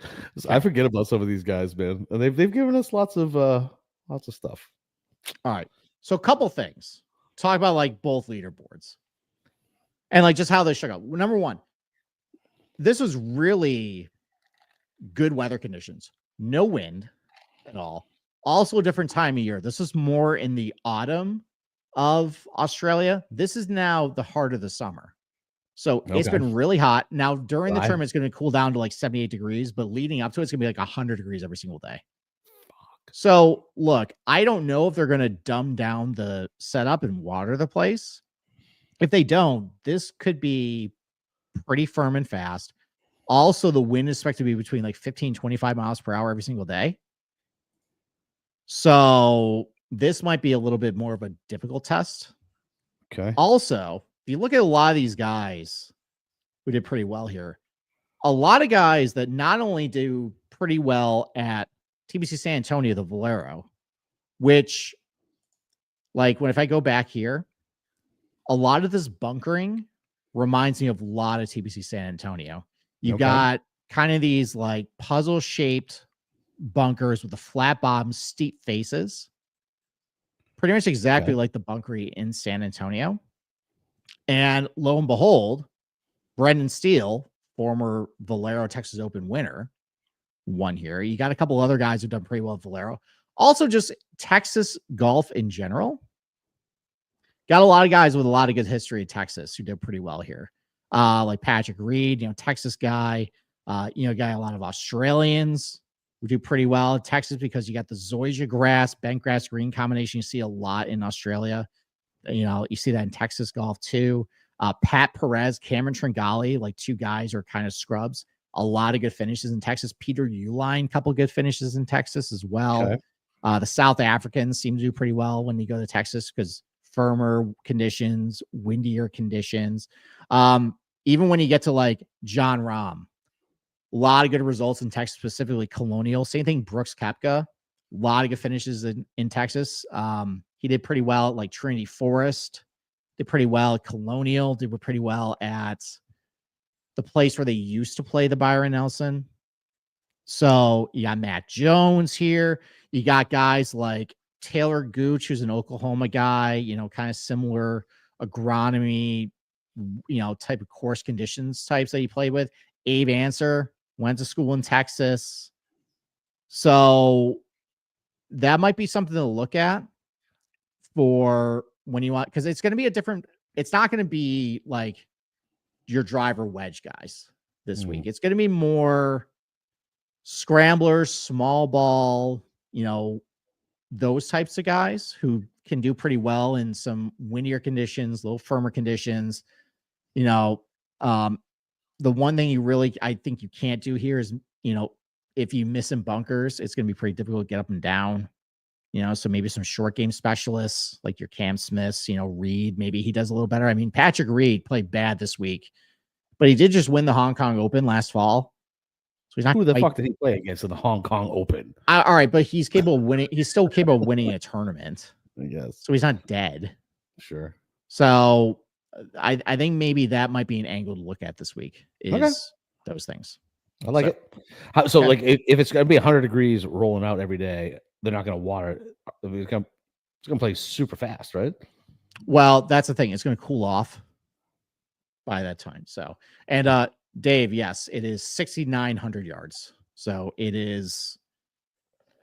I forget about some of these guys, man. And they've given us lots of stuff. All right. So a couple things. Talk about like both leaderboards. And like just how they shook out. Number one, this was really good weather conditions. No wind at all. Also a different time of year. This is more in the autumn of Australia. This is now the heart of the summer. So it's been really hot. Now, during the tournament, it's going to cool down to like 78 degrees, but leading up to it, it's going to be like 100 degrees every single day. So, look, I don't know if they're going to dumb down the setup and water the place, If they don't, this could be pretty firm and fast. Also, the wind is expected to be between like 15, 25 miles per hour every single day. So this might be a little bit more of a difficult test. Okay. Also, if you look at a lot of these guys who did pretty well here, a lot of guys that not only do pretty well at TPC San Antonio, the Valero, which, like, if I go back here, a lot of this bunkering reminds me of a lot of TPC San Antonio. You've got kind of these like puzzle shaped bunkers with the flat bottoms, steep faces. Pretty much exactly like the bunkery in San Antonio. And lo and behold, Brendan Steele, former Valero Texas Open winner, won here. You got a couple other guys who've done pretty well at Valero. Also, just Texas golf in general. Got a lot of guys with a lot of good history in Texas who did pretty well here. Like Patrick Reed, Texas guy. Got a lot of Australians who do pretty well in Texas because you got the zoysia grass, bent grass green combination. You see a lot in Australia. You see that in Texas golf too. Pat Perez, Cameron Tringali, like two guys are kind of scrubs. A lot of good finishes in Texas. Peter Uline, couple good finishes in Texas as well. Okay. The South Africans seem to do pretty well when you go to Texas because firmer conditions, windier conditions. Even when you get to like John Rahm, a lot of good results in Texas, specifically Colonial. Same thing, Brooks Koepka. A lot of good finishes in Texas. He did pretty well at like Trinity Forest. Did pretty well at Colonial. Did pretty well at the place where they used to play the Byron Nelson. So you got Matt Jones here. You got guys like Taylor Gooch, who's an Oklahoma guy, kind of similar agronomy, type of course conditions types that he played with. Abe Answer went to school in Texas. So that might be something to look at for when you want, because it's going to be it's not going to be like your driver wedge guys this week. It's going to be more scramblers, small ball, those types of guys who can do pretty well in some windier conditions, a little firmer conditions. The one thing I think you can't do here is, if you miss in bunkers, it's going to be pretty difficult to get up and down. So maybe some short game specialists like your Cam Smiths, Reed, maybe he does a little better. I mean, Patrick Reed played bad this week, but he did just win the Hong Kong Open last fall. So he's not. Who the fuck did he play against in the Hong Kong Open? All right, but he's capable of winning. He's still capable of winning a tournament. I guess. So he's not dead. Sure. So I think maybe that might be an angle to look at this week is those things. I like it. So like if it's going to be 100 degrees rolling out every day, they're not going to water it. It's going to play super fast, right? Well, that's the thing. It's going to cool off by that time. So, and Dave, yes, it is 6,900 yards. So it is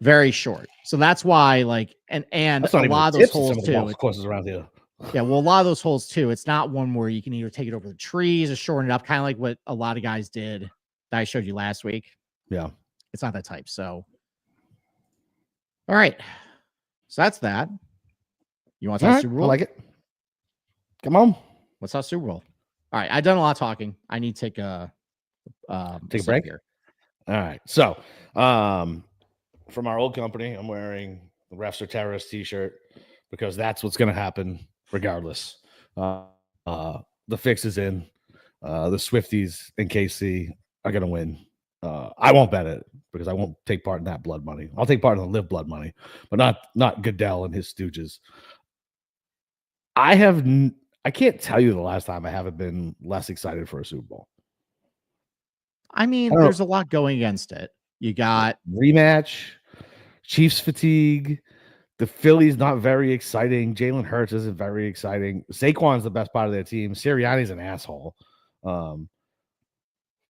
very short. So that's why, like, and a lot of those holes too. Golf courses around here. Yeah, well, a lot of those holes too. It's not one where you can either take it over the trees or shorten it up, kind of like what a lot of guys did that I showed you last week. Yeah, it's not that type. So, all right, so that's that. You want to talk Super Bowl? I like it. Come on. Let's talk Super Bowl. All right, I've done a lot of talking. I need to take a break here. All right. So, from our old company, I'm wearing the Refs Are Terrorists t-shirt because that's what's going to happen regardless. The fix is in. The Swifties and KC are going to win. I won't bet it because I won't take part in that blood money. I'll take part in the LIV blood money, but not Goodell and his stooges. I can't tell you the last time I haven't been less excited for a Super Bowl. I mean, there's a lot going against it. You got rematch, Chiefs fatigue. The Phillies not very exciting. Jalen Hurts isn't very exciting. Saquon's the best part of their team. Sirianni's an asshole. Full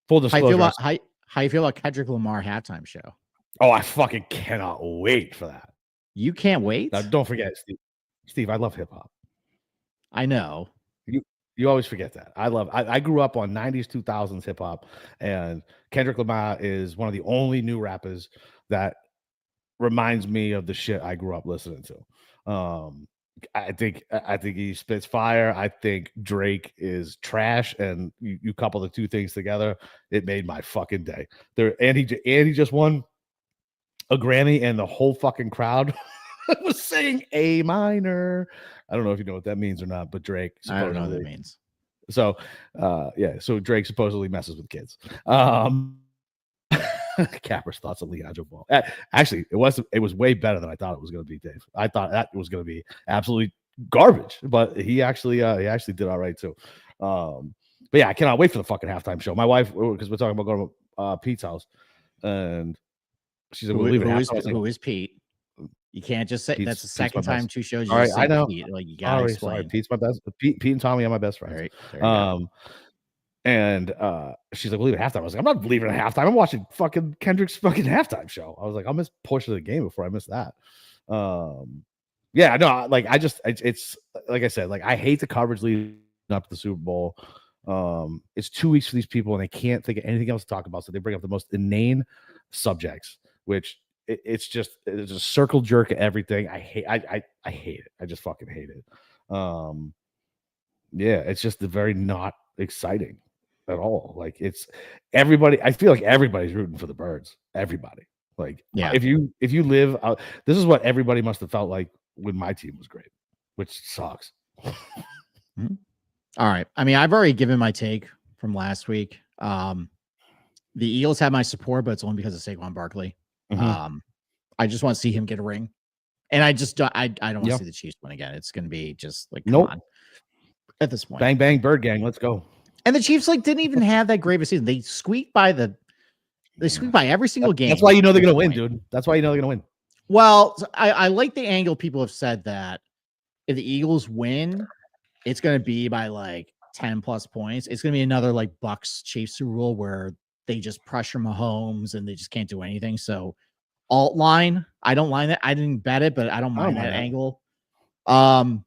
disclosure. How you feel about Kendrick Lamar halftime show? Oh, I fucking cannot wait for that. You can't wait? Now, don't forget, Steve, I love hip hop. I know. You always forget that. I grew up on 90s, 2000s hip hop, and Kendrick Lamar is one of the only new rappers that reminds me of the shit I grew up listening to. I think he spits fire. I think Drake is trash, and you couple the two things together, it made my fucking day. And he just won a Grammy, and the whole fucking crowd was saying A minor. I don't know if you know what that means or not, but Drake I don't know what that means. So, so Drake supposedly messes with kids. Capper's thoughts on Leandro Ball. Actually, it was way better than I thought it was going to be, Dave. I thought that was going to be absolutely garbage, but he actually did all right too. But yeah, I cannot wait for the fucking halftime show. My wife, because we're talking about going to Pete's house, and she's like, who is Pete? You can't just say that's the second time 2 shows. You I know. Pete. Like, you gotta explain. Sorry, Pete's my best. Pete and Tommy are my best friends. Right, and she's like, "We'll leave at halftime." I was like, "I'm not leaving at halftime. I'm watching fucking Kendrick's fucking halftime show." I was like, "I'll miss a portion of the game before I miss that." Yeah, no, like it's like I said, like I hate the coverage leading up to the Super Bowl. It's 2 weeks for these people, and they can't think of anything else to talk about, so they bring up the most inane subjects, which it's a circle jerk of everything. I hate it. I just fucking hate it. Yeah, it's just very not exciting at all. Like, it's everybody. I feel like everybody's rooting for the Birds. Everybody. Like, yeah. If you live out, this is what everybody must have felt like when my team was great, which sucks. Mm-hmm. All right. I mean, I've already given my take from last week. The Eagles have my support, but it's only because of Saquon Barkley. Mm-hmm. I just want to see him get a ring, and I don't want to see the Chiefs win again. It's going to be just like, come on. At this point, bang bang Bird Gang, let's go. And the Chiefs didn't even have that great of a season. They squeaked by every single game. That's why you know they're going to win, dude. That's why you know they're going to win. Well, I like the angle people have said that if the Eagles win, it's going to be by like 10 plus points. It's going to be another like Bucks Chiefs Super Bowl where they just pressure Mahomes and they just can't do anything. So alt line, I don't mind that. I didn't bet it, but I don't mind that angle. And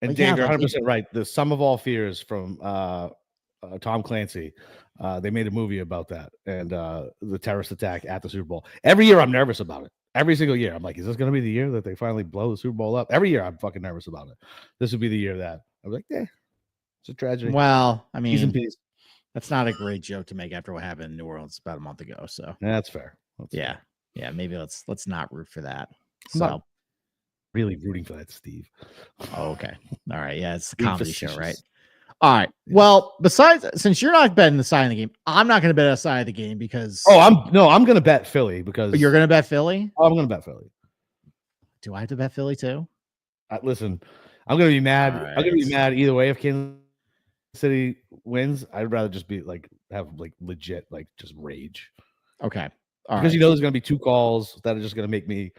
Dave, you're 100% right. The sum of all fears from Tom Clancy. They made a movie about that and the terrorist attack at the Super Bowl. Every year I'm nervous about it. Every single year. I'm like, is this going to be the year that they finally blow the Super Bowl up? Every year I'm fucking nervous about it. This would be the year that I'm like, yeah, it's a tragedy. Well, I mean, that's not a great joke to make after what happened in New Orleans about a month ago. So that's fair. Yeah. Maybe let's not root for that. I'm not really rooting for that, Steve. Oh, okay. All right. Yeah, it's a comedy show, right? All right. Well, since you're not betting the side of the game, I'm not going to bet a side of the game because. I'm going to bet Philly because. You're going to bet Philly? Oh, I'm going to bet Philly. Do I have to bet Philly too? Listen, I'm going to be mad. Right. I'm going to be mad either way if Kansas City wins. I'd rather just be have legit just rage. Okay. All because right. There's going to be 2 calls that are just going to make me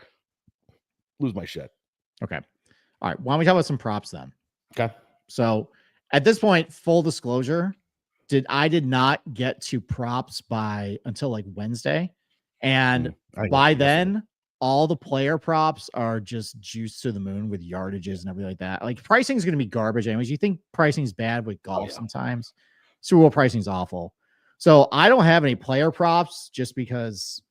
lose my shit. Okay. All right. Why don't we talk about some props then? Okay. So at this point, full disclosure, I did not get to props until Wednesday. And by then, all the player props are just juiced to the moon with yardages and everything like that. Like, pricing is going to be garbage anyways. You think pricing's bad with golf sometimes. Super Bowl pricing's awful. So I don't have any player props just because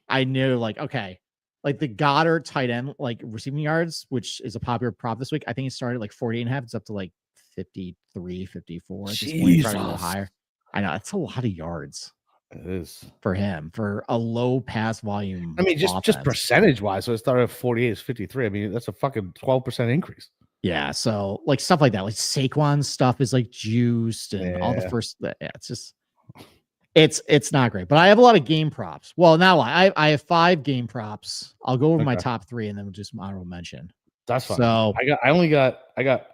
I knew the Goddard tight end, receiving yards, which is a popular prop this week. I think it started 48.5. It's up to 53, 54. At this point, probably a little higher. I know it's a lot of yards. It is for him for a low pass volume. I mean, just percentage wise. So it started at 48, it's 53. I mean, that's a fucking 12% increase. Yeah. So stuff like that, Saquon's stuff is juiced and all the first. Yeah, it's just. It's not great, but I have a lot of game props. Well, now I have 5 game props. I'll go over my top 3 and then we'll just honorable mention. That's fine. So I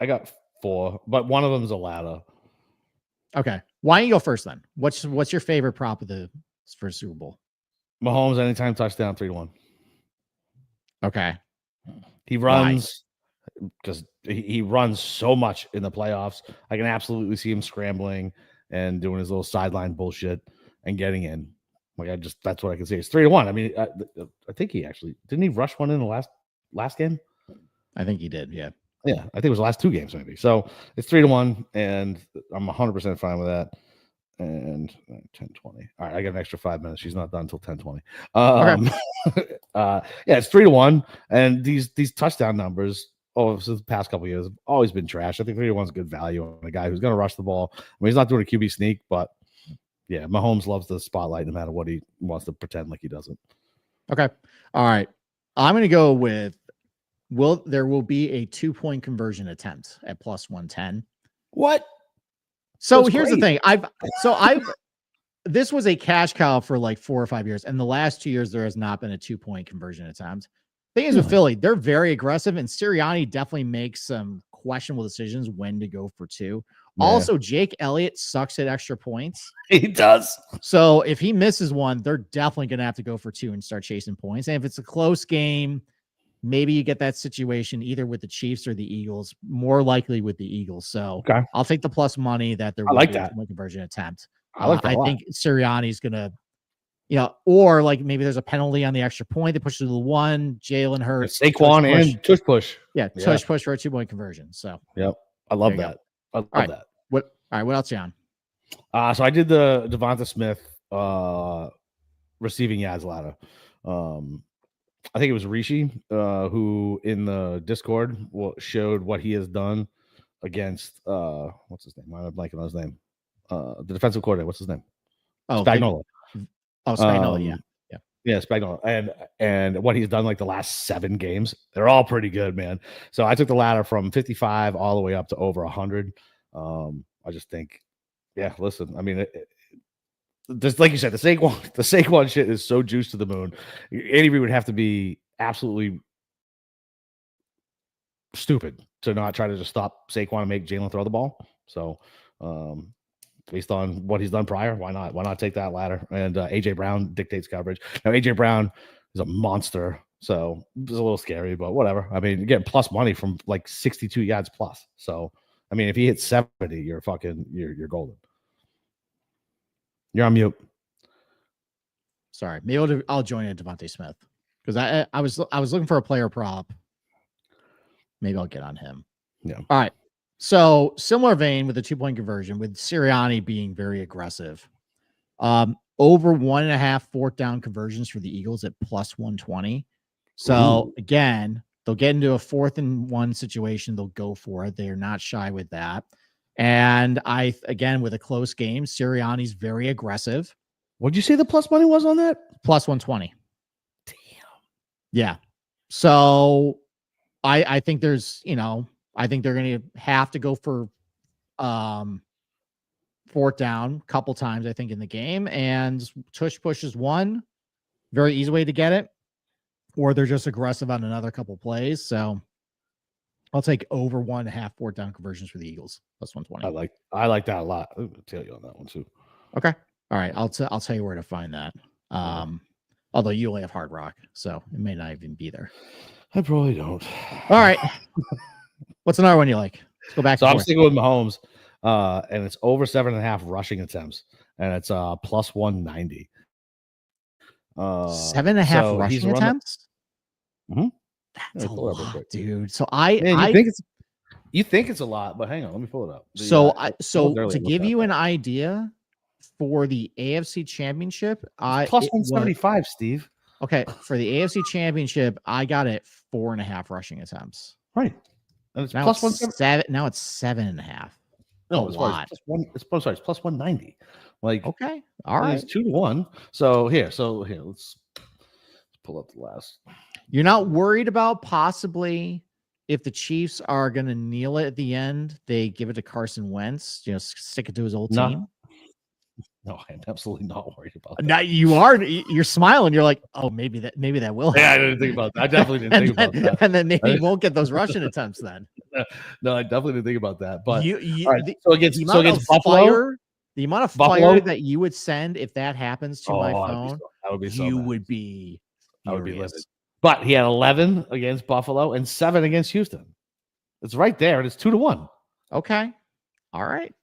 got 4, but one of them is a ladder. Okay. Why don't you go first then? What's your favorite prop for Super Bowl? Mahomes anytime touchdown 3-1. Okay. He runs because he runs so much in the playoffs. I can absolutely see him scrambling and doing his little sideline bullshit and getting in. That's what I can say. It's 3-1. I mean, I think he actually didn't he rush one in the last game? I think he did. Yeah. Yeah. I think it was the last 2 games maybe. So it's 3-1 and I'm 100% fine with that. And 10:20. All right. I got an extra 5 minutes. She's not done until 10:20. Okay. Yeah, it's 3-1. And these touchdown numbers since the past couple of years, have always been trash. I think 3 to 1 is good value on a guy who's going to rush the ball. I mean, he's not doing a QB sneak, but yeah, Mahomes loves the spotlight no matter what he wants to pretend like he doesn't. Okay. All right. I'm going to go with there will be a 2-point conversion attempt at plus 110. What? So here's the thing. This was a cash cow for like 4 or 5 years. And the last 2 years, there has not been a 2-point conversion attempt. Thing is with Philly, they're very aggressive, and Sirianni definitely makes some questionable decisions when to go for 2. Yeah. Also, Jake Elliott sucks at extra points. He does. So if he misses one, they're definitely going to have to go for 2 and start chasing points. And if it's a close game, maybe you get that situation either with the Chiefs or the Eagles, more likely with the Eagles. So I'll take the plus money that there will be a 2-point conversion attempt. I think Sirianni's going to, or like maybe there's a penalty on the extra point. They push it to the 1. Jalen Hurts, Saquon, and tush push. Yeah, tush push for a 2-point conversion. So I love that. I love that. What else, John? So I did the Devonta Smith receiving yards ladder. I think it was Rishi who in the Discord showed what he has done against what's his name? I'm blanking on his name. The defensive coordinator. What's his name? Spagnuolo. Spagnuolo. Yeah, Spagnuolo. And what he's done like the last 7 games, they're all pretty good, man. So I took the ladder from 55 all the way up to over 100. I just think, listen, I mean, just like you said, the Saquon shit is so juiced to the moon. Andy Reid would have to be absolutely stupid to not try to just stop Saquon and make Jalen throw the ball. So, based on what he's done prior, why not? Why not take that ladder? And AJ Brown dictates coverage. Now, AJ Brown is a monster, so it's a little scary, but whatever. I mean, you're getting plus money from like 62 yards plus. So, I mean, if he hits 70, you're golden. You're on mute. Sorry, maybe I'll join in Devonta Smith because I was looking for a player prop. Maybe I'll get on him. Yeah. All right. So similar vein with the 2-point conversion with Sirianni being very aggressive. Over 1.5 fourth down conversions for the Eagles at plus 120. So again, they'll get into a 4th and 1 situation. They'll go for it. They're not shy with that. And again, with a close game, Sirianni's very aggressive. What'd you say the plus money was on that? Plus 120. Damn. Yeah. So I think there's, I think they're going to have to go for 4th down a couple times, I think, in the game. And tush push is 1. Very easy way to get it. Or they're just aggressive on another couple plays. So I'll take over 1.5 4th down conversions for the Eagles. Plus 120. I like that a lot. I'll tell you on that one too. Okay. All right. I'll tell you where to find that. Although you only have Hard Rock, so it may not even be there. I probably don't. All right. What's another one you like? Let's go back. So I'm sticking with Mahomes, and it's over 7.5 rushing attempts, and it's plus 190. 7.5 rushing attempts. That's a lot, dude. So you think it's a lot, but hang on, let me pull it up. So to give you an idea for the AFC Championship, plus 175, Steve. Okay, for the AFC Championship, I got it 4.5 rushing attempts. Right. And it's now plus it's 7. Now it's 7.5. No, it's plus 190. Like, okay, all right, it's 2 to 1. So here, let's pull up the last. You're not worried about possibly if the Chiefs are going to kneel it at the end, they give it to Carson Wentz, stick it to his old team. No, I'm absolutely not worried about that. Now you're smiling. You're like, oh, maybe that will happen. Yeah, I didn't think about that. I definitely didn't think about that. And then maybe you won't get those rushing attempts then. No, I definitely didn't think about that. But all right, so against Buffalo, the amount of fire that you would send if that happens to my phone, would be livid. But he had 11 against Buffalo and 7 against Houston. It's right there, and it's 2 to 1. Okay. All right.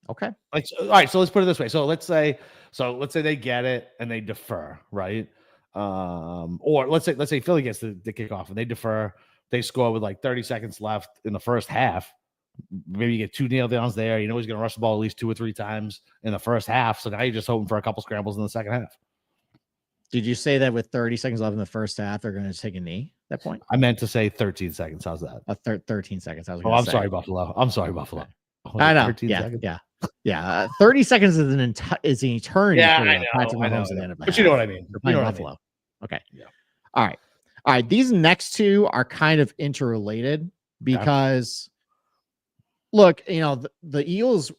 Okay. All right. So let's put it this way. So let's say they get it and they defer, right? Or let's say Philly gets the kickoff and they defer. They score with like 30 seconds left in the first half. Maybe you get 2 nail downs there. He's going to rush the ball at least 2 or 3 times in the first half. So now you're just hoping for a couple scrambles in the second half. Did you say that with 30 seconds left in the first half, they're going to take a knee at that point? I meant to say 13 seconds. How's that? 13 seconds. I was. I'm sorry, Buffalo. I'm sorry, Buffalo. Okay. I know. Yeah. 30 seconds is an eternity. Yeah, for I know. Patrick Mahomes at the end of the but half. you know what I mean. They're playing Buffalo. Okay. Yeah. All right. These next two are kind of interrelated because, look, the Eagles'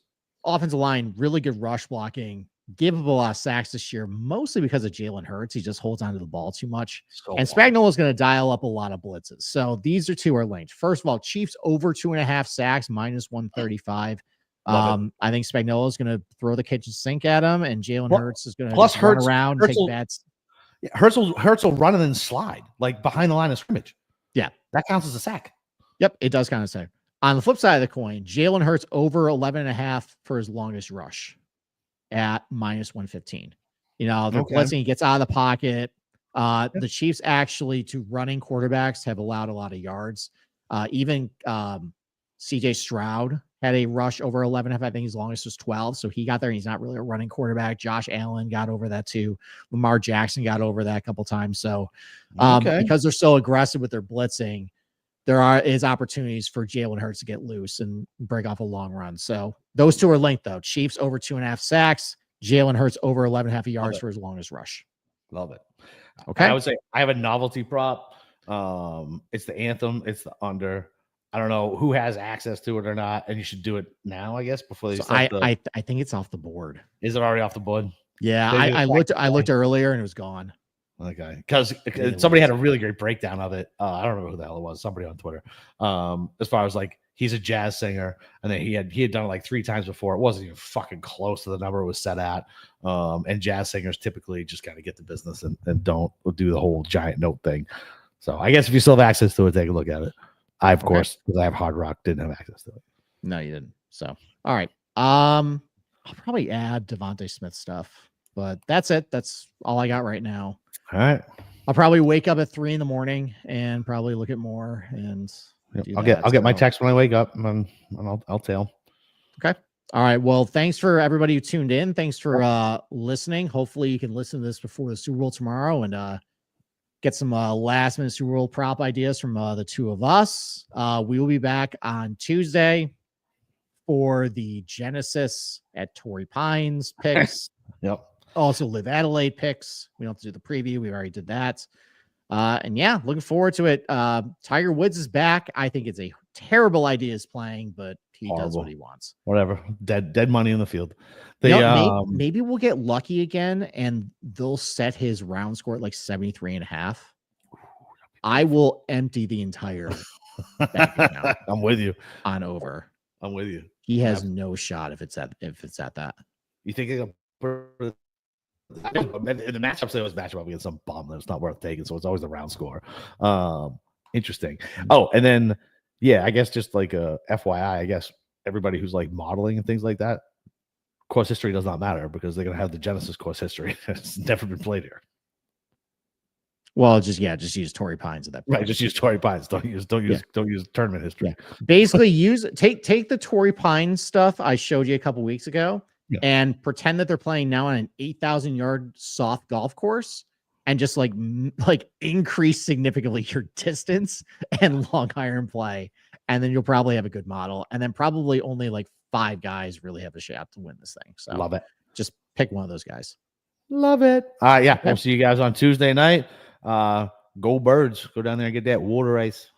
offensive line, really good rush blocking, gave up a lot of sacks this year, mostly because of Jalen Hurts. He just holds onto the ball too much. And Spagnuolo is going to dial up a lot of blitzes. So these are two are linked. First of all, Chiefs over 2.5 sacks, minus 135. I think Spagnuolo is going to throw the kitchen sink at him, and Jalen Hurts is going to run around and take bets. Yeah, Hurts will run and then slide like behind the line of scrimmage. Yeah, that counts as a sack. Yep, it does count as a sack. On the flip side of the coin, Jalen Hurts over 11.5 for his longest rush at minus 115. They're blitzing, he gets out of the pocket. The Chiefs actually, to running quarterbacks, have allowed a lot of yards. Even CJ Stroud had a rush over 11.5. I think his longest was 12. So he got there, and he's not really a running quarterback. Josh Allen got over that too. Lamar Jackson got over that a couple times. So because they're so aggressive with their blitzing, there is opportunities for Jalen Hurts to get loose and break off a long run. So those two are linked, though. Chiefs over 2.5 sacks. Jalen Hurts over 11.5 yards for his longest rush. Love it. Okay. I would say I have a novelty prop. It's the anthem. It's the under. I don't know who has access to it or not, and you should do it now, I guess, before they start. I think it's off the board. Is it already off the board? Yeah, I looked earlier and it was gone. Okay, because somebody had a really great breakdown of it. I don't remember who the hell it was. Somebody on Twitter. As far as like he's a jazz singer, and then he had done it like 3 times before. It wasn't even fucking close to the number it was set at. And jazz singers typically just kind of get the business and don't do the whole giant note thing. So I guess if you still have access to it, take a look at it. I, of course, because I have Hard Rock, didn't have access to it. No, you didn't. So, all right. I'll probably add Devontae Smith stuff, but that's it. That's all I got right now. All right. I'll probably wake up at 3 a.m. and probably look at more and I'll get my text when I wake up and I'll tell. Okay. All right. Well, thanks for everybody who tuned in. Thanks for listening. Hopefully you can listen to this before the Super Bowl tomorrow and get some last minute Super Bowl prop ideas from the two of us. We will be back on Tuesday for the Genesis at Torrey Pines picks. Yep. Also LIV Adelaide picks. We don't have to do the preview. We already did that. And yeah, looking forward to it. Tiger Woods is back. I think it's a terrible idea is playing, but he does what he wants. Whatever. Dead money in the field. Maybe we'll get lucky again and they'll set his round score at like 73.5. I will empty the entire bank account. I'm with you on over. I'm with you. He has no shot if it's at that. You think in the matchups they always match up against some bum that's not worth taking, so it's always the round score. Interesting. Oh, and then I guess just like a FYI, I guess everybody who's like modeling and things like that, course history does not matter because they're gonna have the Genesis course history. It's never been played here. Well, just use Torrey Pines at that point. Right, just use Torrey Pines. Don't use tournament history. Yeah. Basically, take the Torrey Pines stuff I showed you a couple weeks ago and pretend that they're playing now on an 8,000-yard soft golf course, and just like increase significantly your distance and long iron play, and then you'll probably have a good model. And then probably only like 5 guys really have a shot to win this thing. So love it. Just pick one of those guys. Love it. Yeah, we'll see you guys on Tuesday night. Go Birds. Go down there and get that water ice.